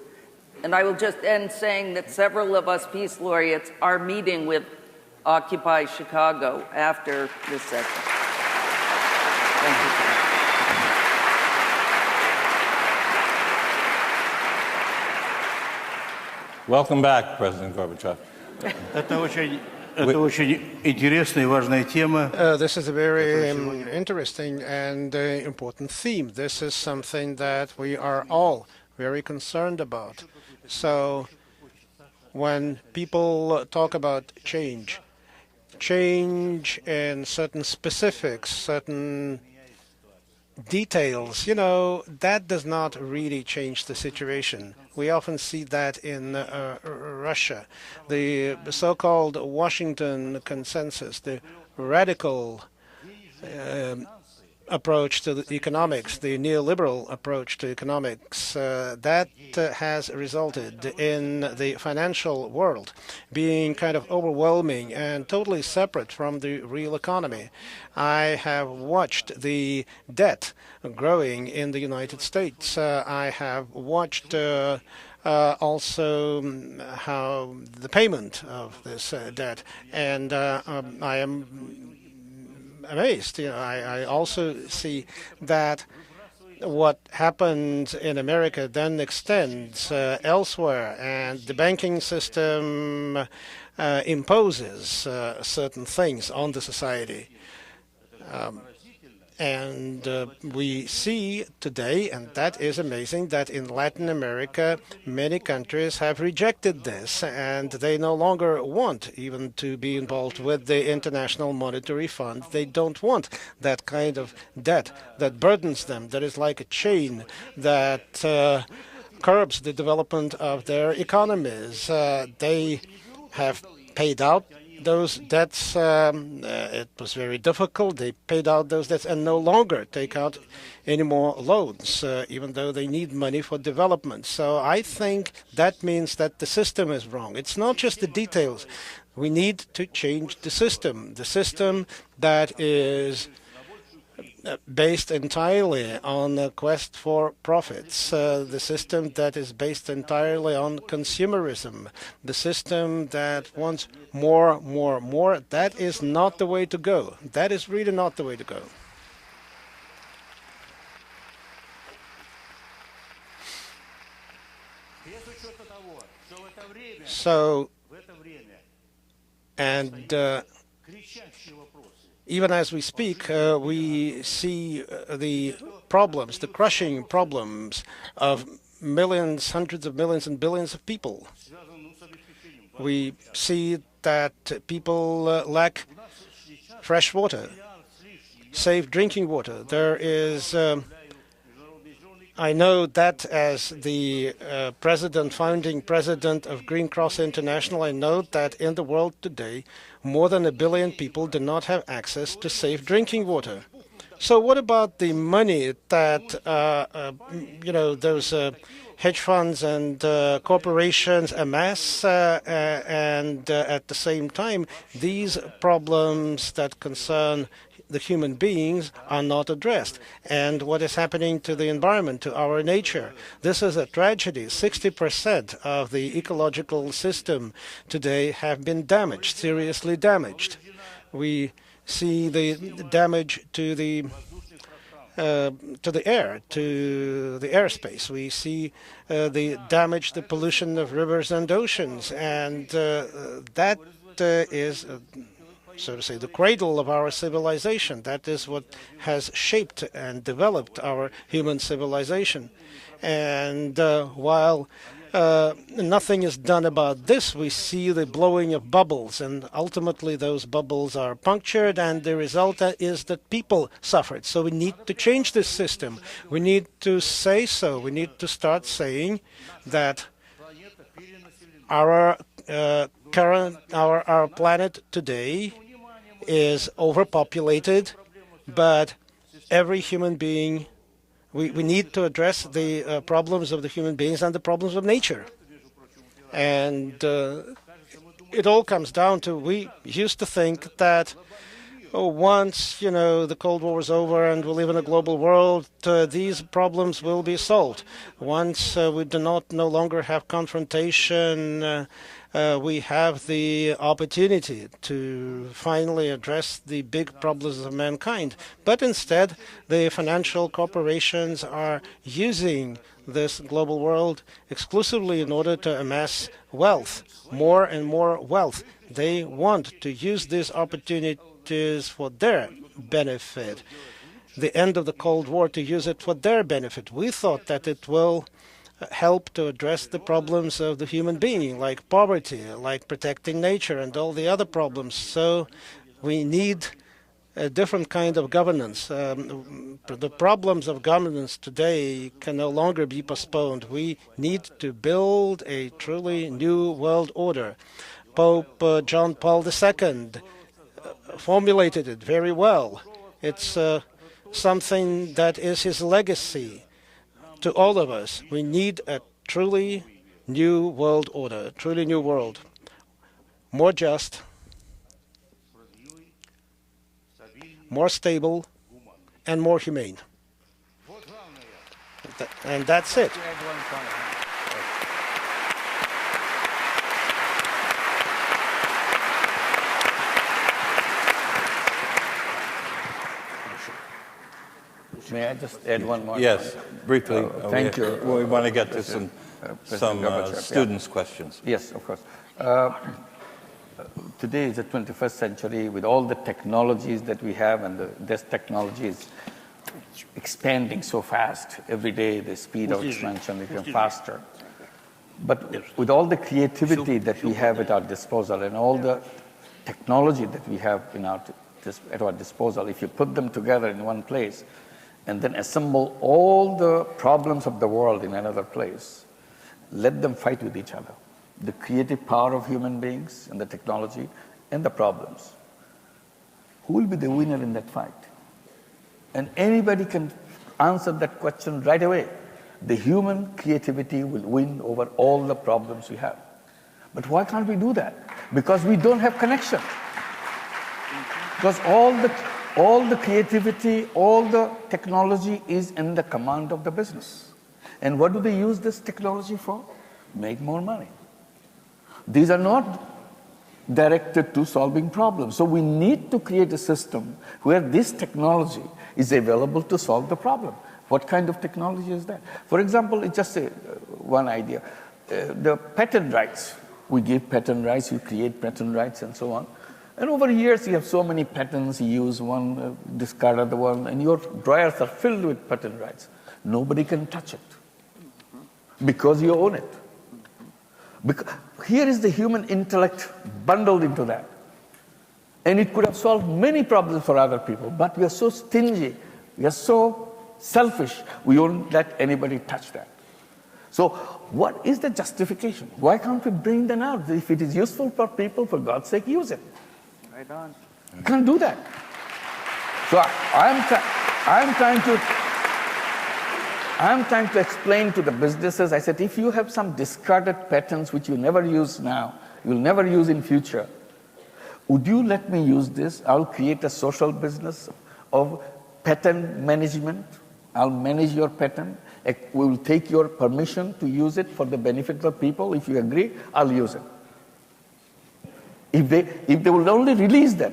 And I will just end saying that several of us Peace Laureates are meeting with Occupy Chicago after this session. Thank you. Welcome back, President Gorbachev. Это очень интересная и важная тема. This is a very interesting and important theme. This is something that we are all very concerned about. So when people talk about change in certain specifics, certain details, that does not really change the situation. We often see that in Russia. The so-called Washington consensus, the radical approach to the economics, the neoliberal approach to economics, that has resulted in the financial world being kind of overwhelming and totally separate from the real economy. I have watched the debt growing in the United States. I have watched also how the payment of this debt, and I am amazed. I also see that what happened in America then extends elsewhere, and the banking system imposes certain things on the society. And we see today, and that is amazing, that in Latin America, many countries have rejected this, and they no longer want even to be involved with the International Monetary Fund. They don't want that kind of debt that burdens them, that is like a chain that curbs the development of their economies. They have paid out those debts. It was very difficult. They paid out those debts and no longer take out any more loans, even though they need money for development. So I think that means that the system is wrong. It's not just the details. We need to change the system that is based entirely on the quest for profits, the system that is based entirely on consumerism, the system that wants more, more, more. That is not the way to go. That is really not the way to go. So, and even as we speak, we see the problems, the crushing problems of millions, hundreds of millions, and billions of people. We see that people lack fresh water, safe drinking water. There is, I know that as the founding president of Green Cross International, I know that in the world today, more than 1 billion people do not have access to safe drinking water. So what about the money that, those hedge funds and corporations amass, and at the same time, these problems that concern the human beings are not addressed? And what is happening to the environment, to our nature? This is a tragedy. 60% of the ecological system today have been damaged, seriously damaged. We see the damage to the air, to the airspace. We see the damage, the pollution of rivers and oceans, and that is so to say, the cradle of our civilization. That is what has shaped and developed our human civilization. And while nothing is done about this, we see the blowing of bubbles, and ultimately those bubbles are punctured, and the result is that people suffered. So we need to change this system. We need to say so. We need to start saying that our planet today is overpopulated, but every human being, we need to address the problems of the human beings and the problems of nature. And it all comes down to, we used to think that once, the Cold War is over and we live in a global world, these problems will be solved. Once we do not no longer have confrontation, we have the opportunity to finally address the big problems of mankind. But instead, the financial corporations are using this global world exclusively in order to amass wealth, more and more wealth. They want to use these opportunities for their benefit. The end of the Cold War, to use it for their benefit. We thought that it will help to address the problems of the human being, like poverty, like protecting nature, and all the other problems. So we need a different kind of governance. The problems of governance today can no longer be postponed. We need to build a truly new world order. Pope John Paul II formulated it very well. It's something that is his legacy to all of us. We need a truly new world order, a truly new world, more just, more stable, and more humane. And that's it. May I just add one more? Yes, briefly. Thank you. We want to get to some students' questions. Yes, of course. Today is the 21st century with all the technologies that we have, and this technology is expanding so fast. Every day the speed of expansion is getting faster. But with all the creativity that we have at our disposal and all the technology that we have at our disposal, if you put them together in one place and then assemble all the problems of the world in another place, let them fight with each other. The creative power of human beings and the technology and the problems. Who will be the winner in that fight? And anybody can answer that question right away. The human creativity will win over all the problems we have. But why can't we do that? Because we don't have connection. Because all the creativity, all the technology is in the command of the business. And what do they use this technology for? Make more money. These are not directed to solving problems. So we need to create a system where this technology is available to solve the problem. What kind of technology is that? For example, it's just one idea. The patent rights. We give patent rights, you create patent rights and so on. And over years, you have so many patents, you use one, discard other one, and your drawers are filled with patent rights. Nobody can touch it because you own it. Because here is the human intellect bundled into that. And it could have solved many problems for other people, but we are so stingy, we are so selfish, we won't let anybody touch that. So what is the justification? Why can't we bring them out? If it is useful for people, for God's sake, use it. Right on. You can't do that. So I'm trying to explain to the businesses, I said, if you have some discarded patents which you never use now, you'll never use in future, would you let me use this? I'll create a social business of patent management. I'll manage your patent. We will take your permission to use it for the benefit of people. If you agree, I'll use it. If they will only release that,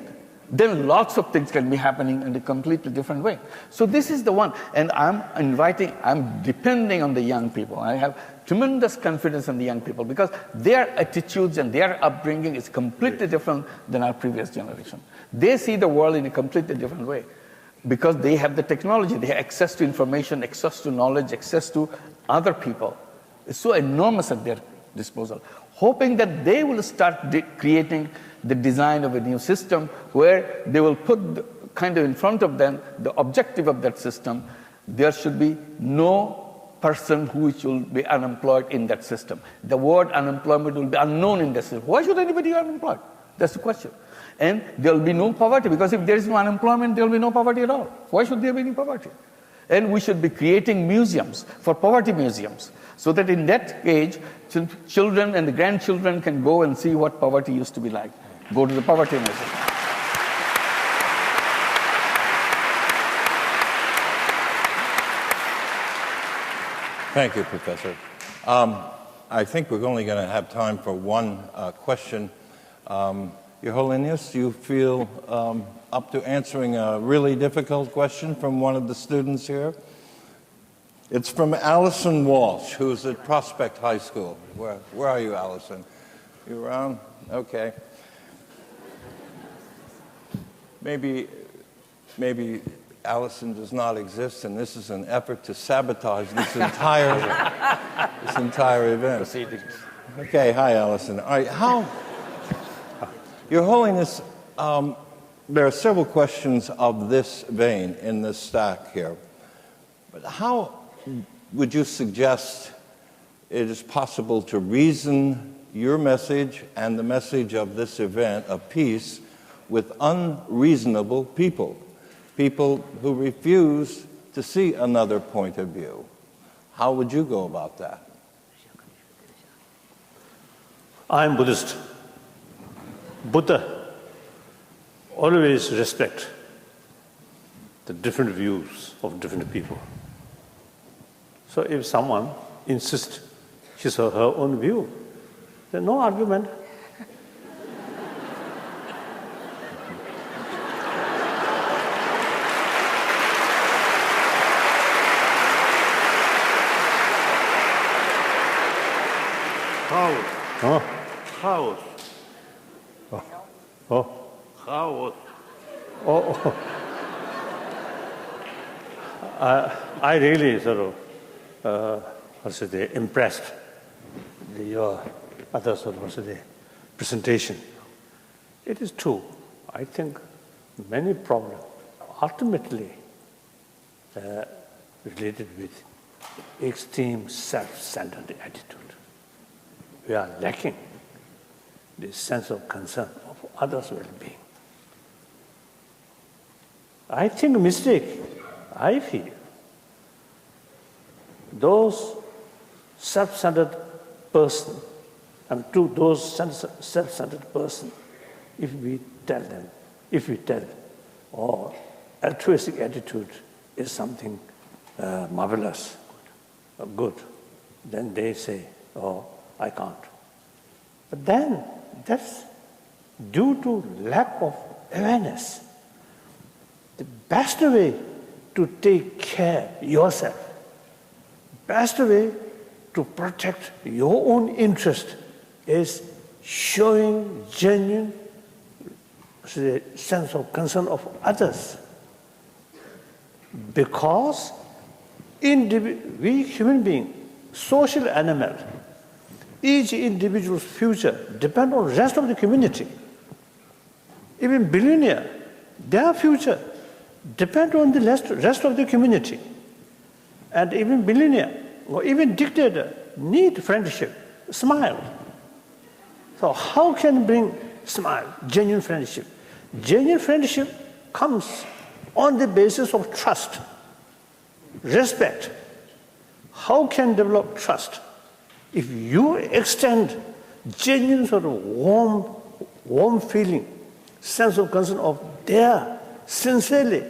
then lots of things can be happening in a completely different way. So this is the one. And I'm depending on the young people. I have tremendous confidence in the young people because their attitudes and their upbringing is completely different than our previous generation. They see the world in a completely different way because they have the technology. They have access to information, access to knowledge, access to other people. It's so enormous at their disposal. Hoping that they will start creating the design of a new system where they will put kind of in front of them the objective of that system. There should be no person who will be unemployed in that system. The word unemployment will be unknown in that system. Why should anybody be unemployed? That's the question. And there will be no poverty, because if there is no unemployment, there will be no poverty at all. Why should there be any poverty? And we should be creating museums for poverty museums, so that in that age, children and the grandchildren can go and see what poverty used to be like. Go to the poverty museum. Thank you, Professor. I think we're only going to have time for one question. Your Holiness, do you feel up to answering a really difficult question from one of the students here? It's from Allison Walsh, who's at Prospect High School. Where are you, Allison? You around? Okay. Maybe Allison does not exist, and this is an effort to sabotage this entire event. Proceedings. Okay, hi, Allison. All right, Your Holiness, there are several questions of this vein in this stack here. But how would you suggest it is possible to reason your message and the message of this event of peace with unreasonable people, people who refuse to see another point of view? How would you go about that? I'm Buddhist. Buddha always respect the different views of different people. So if someone insists his or her own view, then no argument. How? I really sort of, impressed your other sort of, presentation. It is true. I think many problems ultimately related with extreme self-centered attitude. We are lacking this sense of concern of others' well-being. I think I feel, those self-centered persons And to those self-centered persons, if we tell, oh, altruistic attitude is something marvelous, good, then they say, oh, I can't. But then that's due to lack of awareness. The best way to take care of yourself, best way to protect your own interest is showing genuine sense of concern of others. Because we human beings, social animal, each individual's future depends on the rest of the community. Even billionaire, their future depends on the rest of the community. And even billionaire or even dictator need friendship, smile. So how can bring smile, genuine friendship? Genuine friendship comes on the basis of trust, respect. How can develop trust? If you extend genuine sort of warm feeling, sense of concern of their sincerely,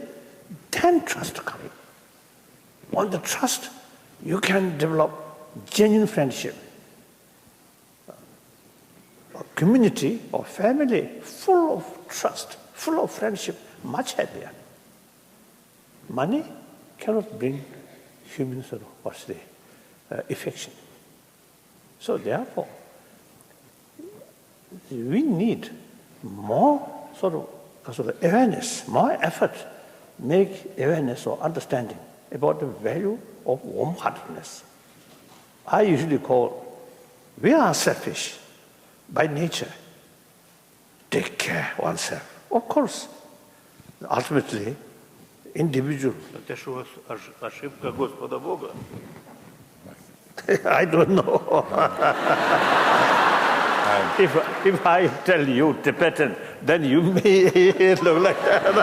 then trust comes. On the trust, you can develop genuine friendship. A community or family full of trust, full of friendship, much happier. Money cannot bring human sort of, affection. So therefore, we need more sort of awareness, more effort, make awareness or understanding about the value of warm-heartedness. I usually call, we are selfish by nature. Take care of oneself. Of course, ultimately, individual. Это что у вас ошибка Господа Бога? I don't know. If I tell you Tibetan, then you may look like that.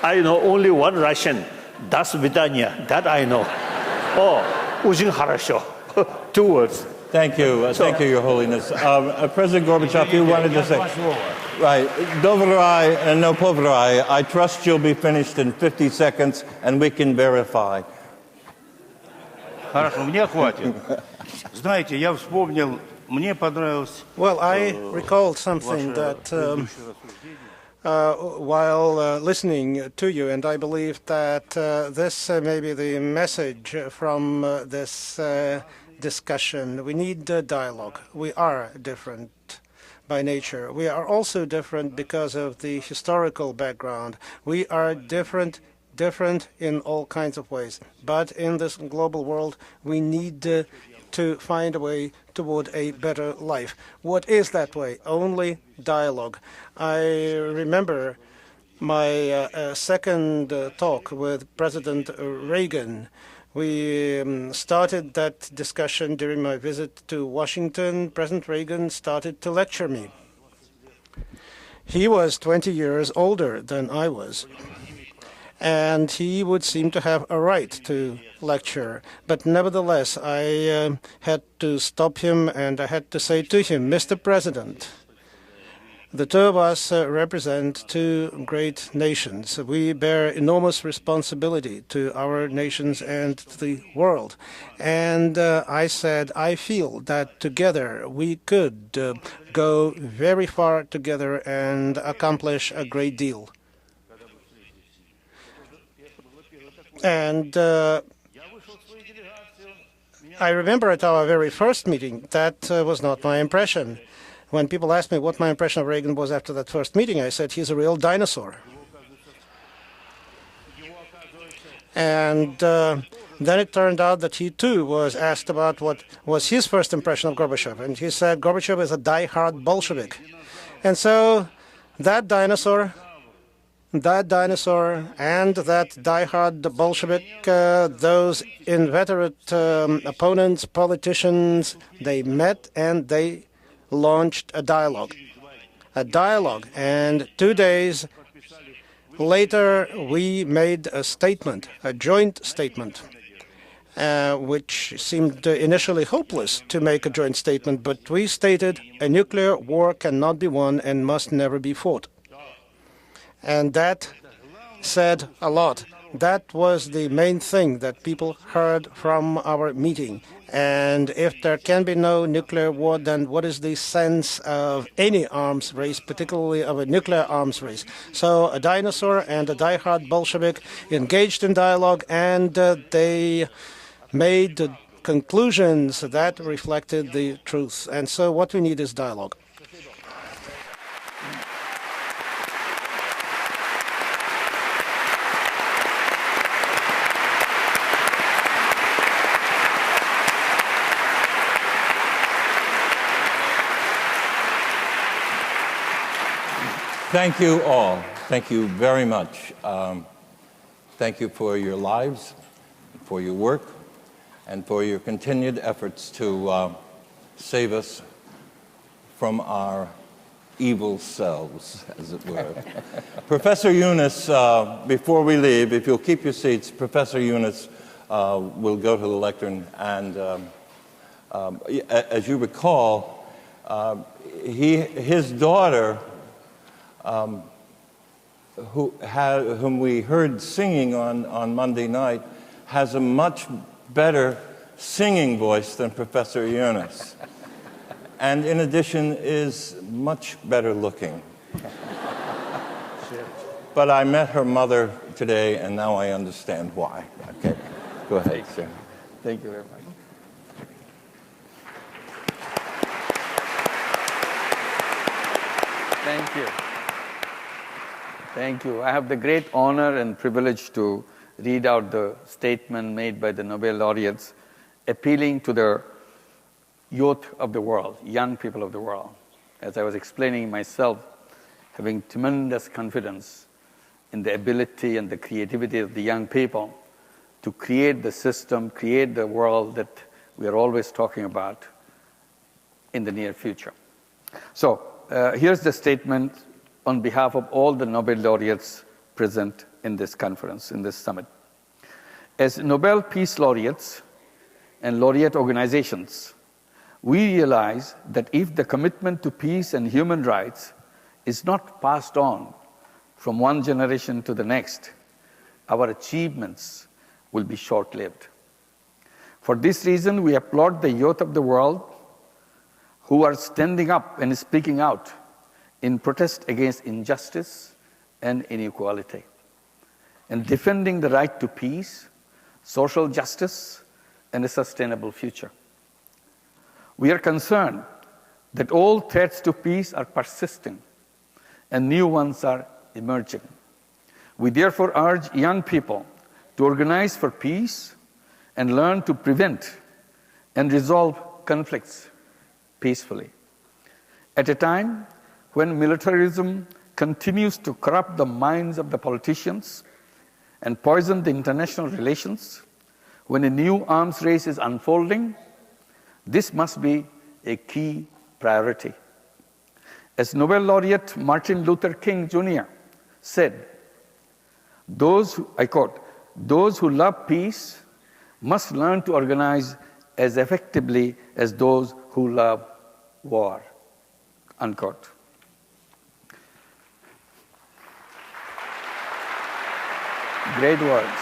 I know only one Russian, Das Vidanya, that I know. Oh, Ujin Harasho, 2 words. Thank you. Thank you, Your Holiness. President Gorbachev, you wanted to say... Right. Dobroy and no povroy. I trust you'll be finished in 50 seconds, and we can verify. Хорошо, мне хватит. Знаете, я вспомнил, мне понравилось... Well, I recalled something that while listening to you, and I believe that this may be the message from this discussion. We need dialogue. We are different by nature. We are also different because of the historical background. We are different in all kinds of ways. But in this global world, we need to find a way toward a better life. What is that way? Only dialogue. I remember my second talk with President Reagan. We started that discussion during my visit to Washington. President Reagan started to lecture me. He was 20 years older than I was, and he would seem to have a right to lecture. But nevertheless, I had to stop him, and I had to say to him, Mr. President, the two of us represent two great nations. We bear enormous responsibility to our nations and to the world. And I said, I feel that together we could go very far together and accomplish a great deal. And I remember at our very first meeting, that was not my impression. When people asked me what my impression of Reagan was after that first meeting, I said, he's a real dinosaur. And then it turned out that he, too, was asked about what was his first impression of Gorbachev. And he said, Gorbachev is a die-hard Bolshevik. And so that dinosaur and that die-hard Bolshevik, those inveterate opponents, politicians, they met and they launched a dialogue. And 2 days later, we made a statement, a joint statement. which seemed initially hopeless to make a joint statement, but we stated a nuclear war cannot be won and must never be fought. And that said a lot. That was the main thing that people heard from our meeting. And if there can be no nuclear war, then what is the sense of any arms race, particularly of a nuclear arms race? So a dinosaur and a diehard Bolshevik engaged in dialogue, and they made conclusions that reflected the truth. And so what we need is dialogue. Thank you all. Thank you very much. Thank you for your lives, for your work, and for your continued efforts to save us from our evil selves, as it were. Professor Yunus, before we leave, if you'll keep your seats, Professor Yunus will go to the lectern. And as you recall, his daughter, whom we heard singing on Monday night, has a much better singing voice than Professor Yunus, and in addition is much better looking. But I met her mother today, and now I understand why. Okay, go ahead, sir. Thank you very much. Thank you. Thank you. I have the great honor and privilege to read out the statement made by the Nobel laureates appealing to the youth of the world, young people of the world. As I was explaining myself, having tremendous confidence in the ability and the creativity of the young people to create the system, create the world that we are always talking about in the near future. So here's the statement on behalf of all the Nobel laureates present in this conference, in this summit. As Nobel Peace Laureates and laureate organizations, we realize that if the commitment to peace and human rights is not passed on from one generation to the next, our achievements will be short-lived. For this reason, we applaud the youth of the world who are standing up and speaking out in protest against injustice and inequality, and defending the right to peace, social justice, and a sustainable future. We are concerned that all threats to peace are persisting and new ones are emerging. We therefore urge young people to organize for peace and learn to prevent and resolve conflicts peacefully. At a time when militarism continues to corrupt the minds of the politicians and poison the international relations, when a new arms race is unfolding, this must be a key priority. As Nobel laureate Martin Luther King Jr. said, I quote, "Those who love peace must learn to organize as effectively as those who love war," unquote. Great words.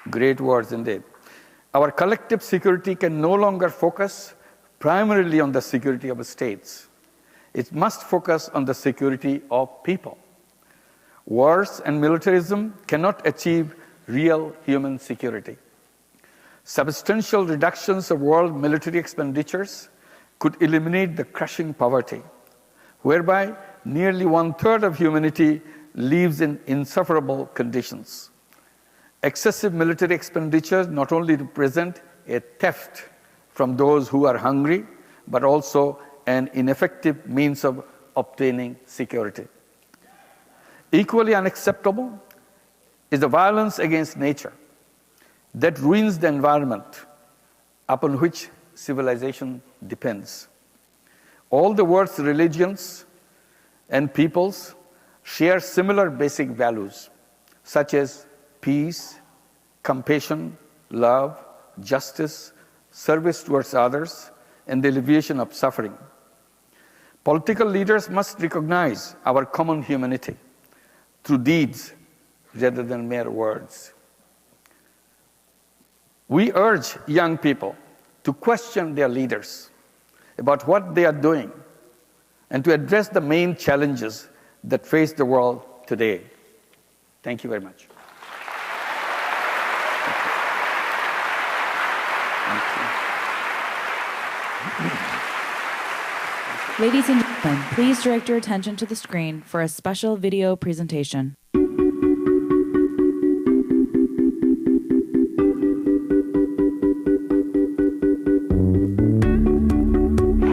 Great words indeed. Our collective security can no longer focus primarily on the security of states. It must focus on the security of people. Wars and militarism cannot achieve real human security. Substantial reductions of world military expenditures could eliminate the crushing poverty, whereby nearly 1/3 of humanity lives in insufferable conditions. Excessive military expenditures not only represent a theft from those who are hungry, but also an ineffective means of obtaining security. Equally unacceptable is the violence against nature that ruins the environment upon which civilization depends. All the world's religions and peoples share similar basic values: such as peace, compassion, love, justice, service towards others, and the alleviation of suffering. Political leaders must recognize our common humanity through deeds rather than mere words. We urge young people to question their leaders about what they are doing and to address the main challenges that face the world today. Thank you very much. Ladies and gentlemen, please direct your attention to the screen for a special video presentation. I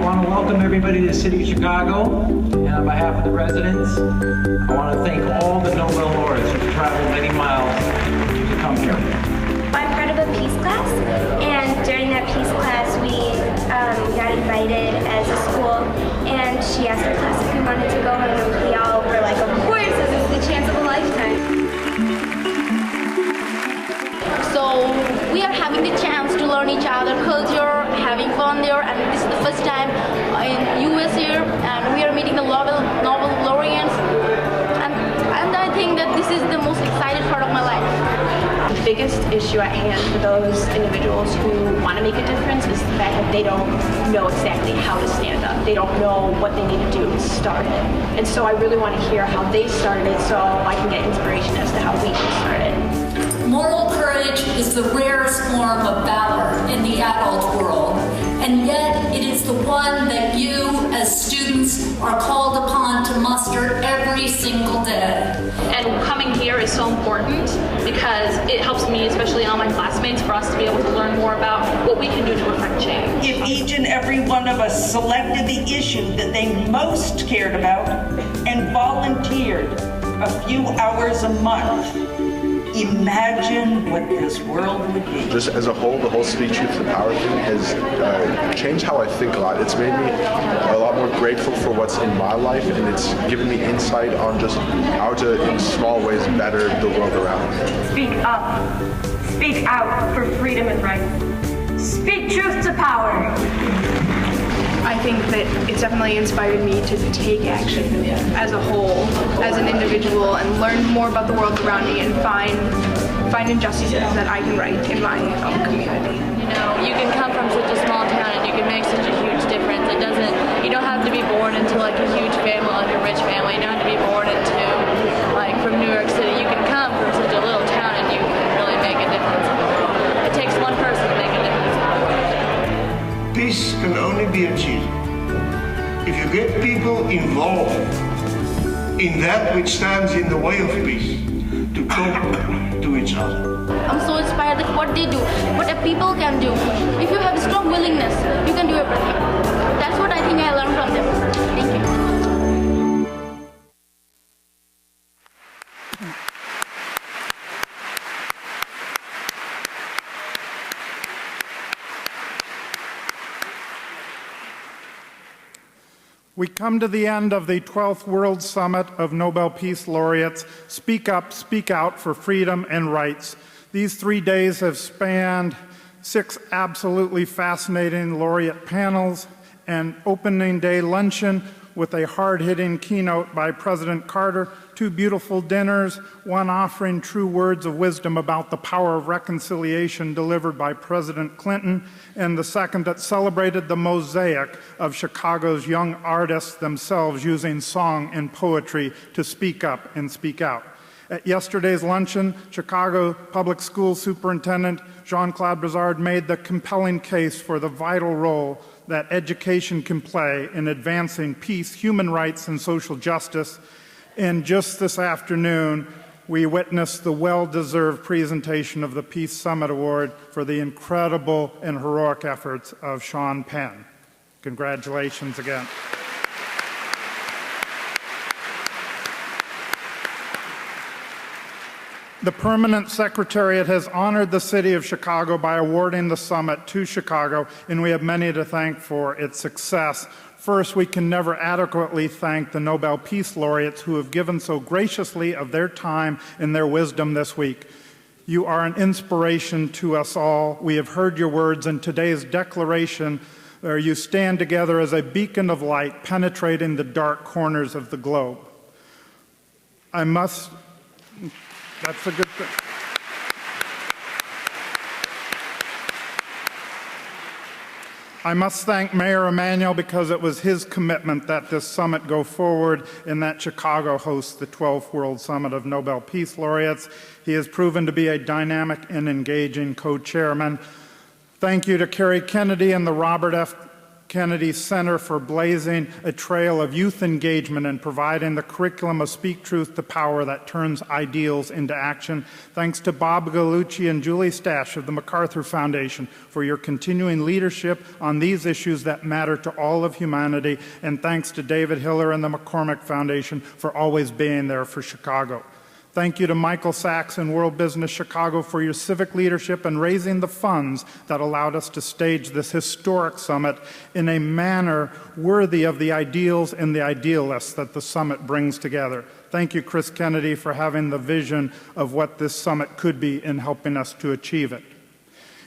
want to welcome everybody to the city of Chicago, and on behalf of the residents, I want to thank all the Nobel laureates who've traveled many miles to come here. I'm part of a peace class, and during that peace class, we got invited as a school, and she asked our class if we wanted to go home, and we all were like, of course, this is the chance of a lifetime. So we are having the chance to learn each other culture, having fun there, and this is the first time in US here, and we are meeting the Nobel laureates, and I think that this is the most excited part of my life. The biggest issue at hand for those individuals who want to make a difference is the fact that they don't know exactly how to stand up. They don't know what they need to do to start it. And so I really want to hear how they started it so I can get inspiration as to how we can start it. Moral courage is the rarest form of valor in the adult world, and yet it is the one that you, as students, are called upon to muster every single day. And coming here is so important because it helps me, especially and all my classmates, for us to be able to learn more about what we can do to affect change. If each and every one of us selected the issue that they most cared about and volunteered a few hours a month, imagine what this world would be. Just as a whole, the whole Speak Truth to Power thing has changed how I think a lot. It's made me a lot more grateful for what's in my life, and it's given me insight on just how to, in small ways, better the world around me. Speak up. Speak out for freedom and rights. Speak truth to power. I think that it's definitely inspired me to take action as a whole, as an individual, and learn more about the world around me and find injustices that I can right in my own community. You know, you can come from such a small town and you can make such a huge difference. You don't have to be born into like a huge family, like a rich family. You don't have to be born into like from New York City. You can come from such a little town and you can really make a difference in the world. It takes one person to make a difference in the world. Peace can only be achieved if you get people involved in that which stands in the way of peace, to talk to each other. I'm so inspired that what they do, what a people can do. If you have a strong willingness, you can do everything. That's what I think I learned from them. Thank you. We come to the end of the 12th World Summit of Nobel Peace Laureates, Speak Up, Speak Out for Freedom and Rights. These 3 days have spanned 6 absolutely fascinating laureate panels, an opening day luncheon with a hard-hitting keynote by President Carter, 2 beautiful dinners, one offering true words of wisdom about the power of reconciliation delivered by President Clinton, and the second that celebrated the mosaic of Chicago's young artists themselves using song and poetry to speak up and speak out. At yesterday's luncheon, Chicago Public Schools Superintendent Jean-Claude Brizard made the compelling case for the vital role that education can play in advancing peace, human rights, and social justice. And just this afternoon, we witnessed the well-deserved presentation of the Peace Summit Award for the incredible and heroic efforts of Sean Penn. Congratulations again. The Permanent Secretariat has honored the City of Chicago by awarding the summit to Chicago, and we have many to thank for its success. First, we can never adequately thank the Nobel Peace Laureates who have given so graciously of their time and their wisdom this week. You are an inspiration to us all. We have heard your words in today's declaration, where you stand together as a beacon of light penetrating the dark corners of the globe. That's a good thing. I must thank Mayor Emanuel because it was his commitment that this summit go forward and that Chicago hosts the 12th World Summit of Nobel Peace Laureates. He has proven to be a dynamic and engaging co-chairman. Thank you to Kerry Kennedy and the Robert F. Kennedy Center for blazing a trail of youth engagement and providing the curriculum of Speak Truth to Power that turns ideals into action. Thanks to Bob Gallucci and Julie Stash of the MacArthur Foundation for your continuing leadership on these issues that matter to all of humanity. And thanks to David Hiller and the McCormick Foundation for always being there for Chicago. Thank you to Michael Sachs and World Business Chicago for your civic leadership and raising the funds that allowed us to stage this historic summit in a manner worthy of the ideals and the idealists that the summit brings together. Thank you, Chris Kennedy, for having the vision of what this summit could be and helping us to achieve it.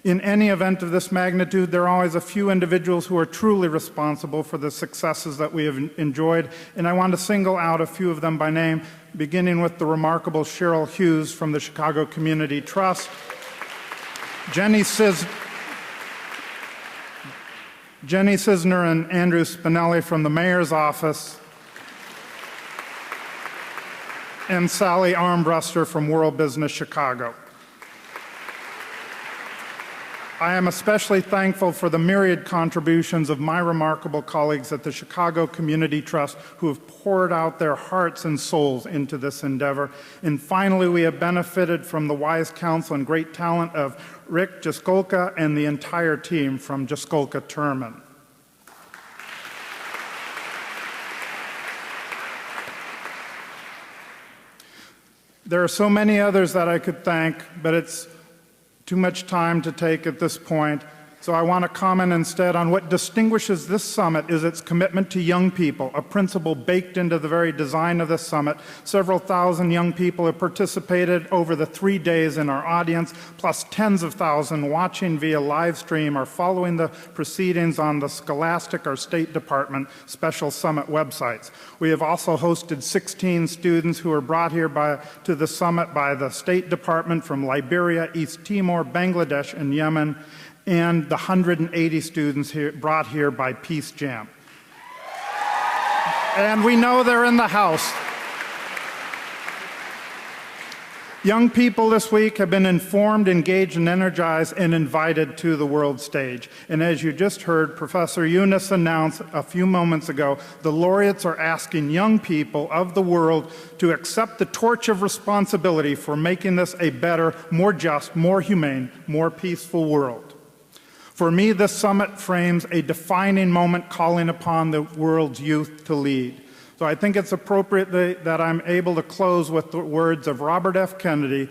In any event of this magnitude, there are always a few individuals who are truly responsible for the successes that we have enjoyed, and I want to single out a few of them by name, beginning with the remarkable Cheryl Hughes from the Chicago Community Trust, Jenny Sisner and Andrew Spinelli from the Mayor's Office, and Sally Armbruster from World Business Chicago. I am especially thankful for the myriad contributions of my remarkable colleagues at the Chicago Community Trust who have poured out their hearts and souls into this endeavor. And finally, we have benefited from the wise counsel and great talent of Rick Jaskolka and the entire team from Jaskolka Terman. There are so many others that I could thank, but it's too much time to take at this point, so I want to comment instead on what distinguishes this summit is its commitment to young people, a principle baked into the very design of this summit. Several thousand young people have participated over the 3 days in our audience, plus tens of thousands watching via live stream or following the proceedings on the Scholastic or State Department special summit websites. We have also hosted 16 students who were brought here to the summit by the State Department from Liberia, East Timor, Bangladesh, and Yemen, and the 180 students brought here by Peace Jam. And we know they're in the house. Young people this week have been informed, engaged, and energized and invited to the world stage. And as you just heard, Professor Yunus announced a few moments ago, the laureates are asking young people of the world to accept the torch of responsibility for making this a better, more just, more humane, more peaceful world. For me, this summit frames a defining moment calling upon the world's youth to lead. So I think it's appropriate that I'm able to close with the words of Robert F. Kennedy,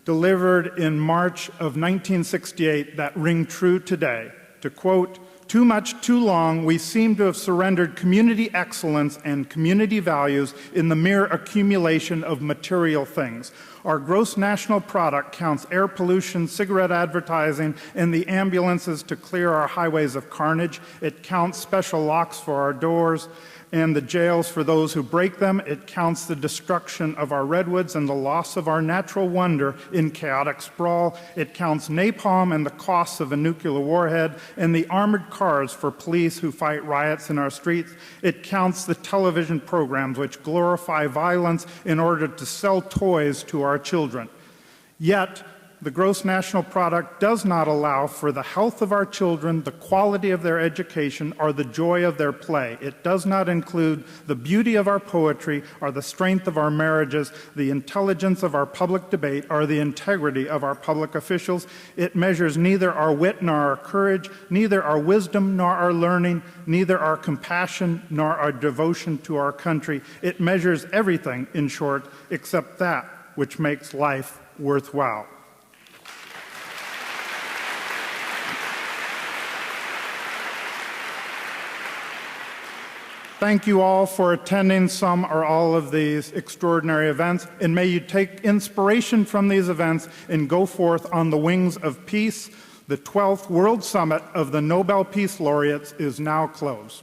delivered in March of 1968, that ring true today. To quote, "Too much, too long, we seem to have surrendered community excellence and community values in the mere accumulation of material things. Our gross national product counts air pollution, cigarette advertising, and the ambulances to clear our highways of carnage. It counts special locks for our doors and the jails for those who break them. It counts the destruction of our redwoods and the loss of our natural wonder in chaotic sprawl. It counts napalm and the costs of a nuclear warhead and the armored cars for police who fight riots in our streets. It counts the television programs which glorify violence in order to sell toys to our children. Yet, the gross national product does not allow for the health of our children, the quality of their education, or the joy of their play. It does not include the beauty of our poetry, or the strength of our marriages, the intelligence of our public debate, or the integrity of our public officials. It measures neither our wit nor our courage, neither our wisdom nor our learning, neither our compassion nor our devotion to our country. It measures everything, in short, except that which makes life worthwhile. Thank you all for attending some or all of these extraordinary events, and may you take inspiration from these events and go forth on the wings of peace. The 12th World Summit of the Nobel Peace Laureates is now closed.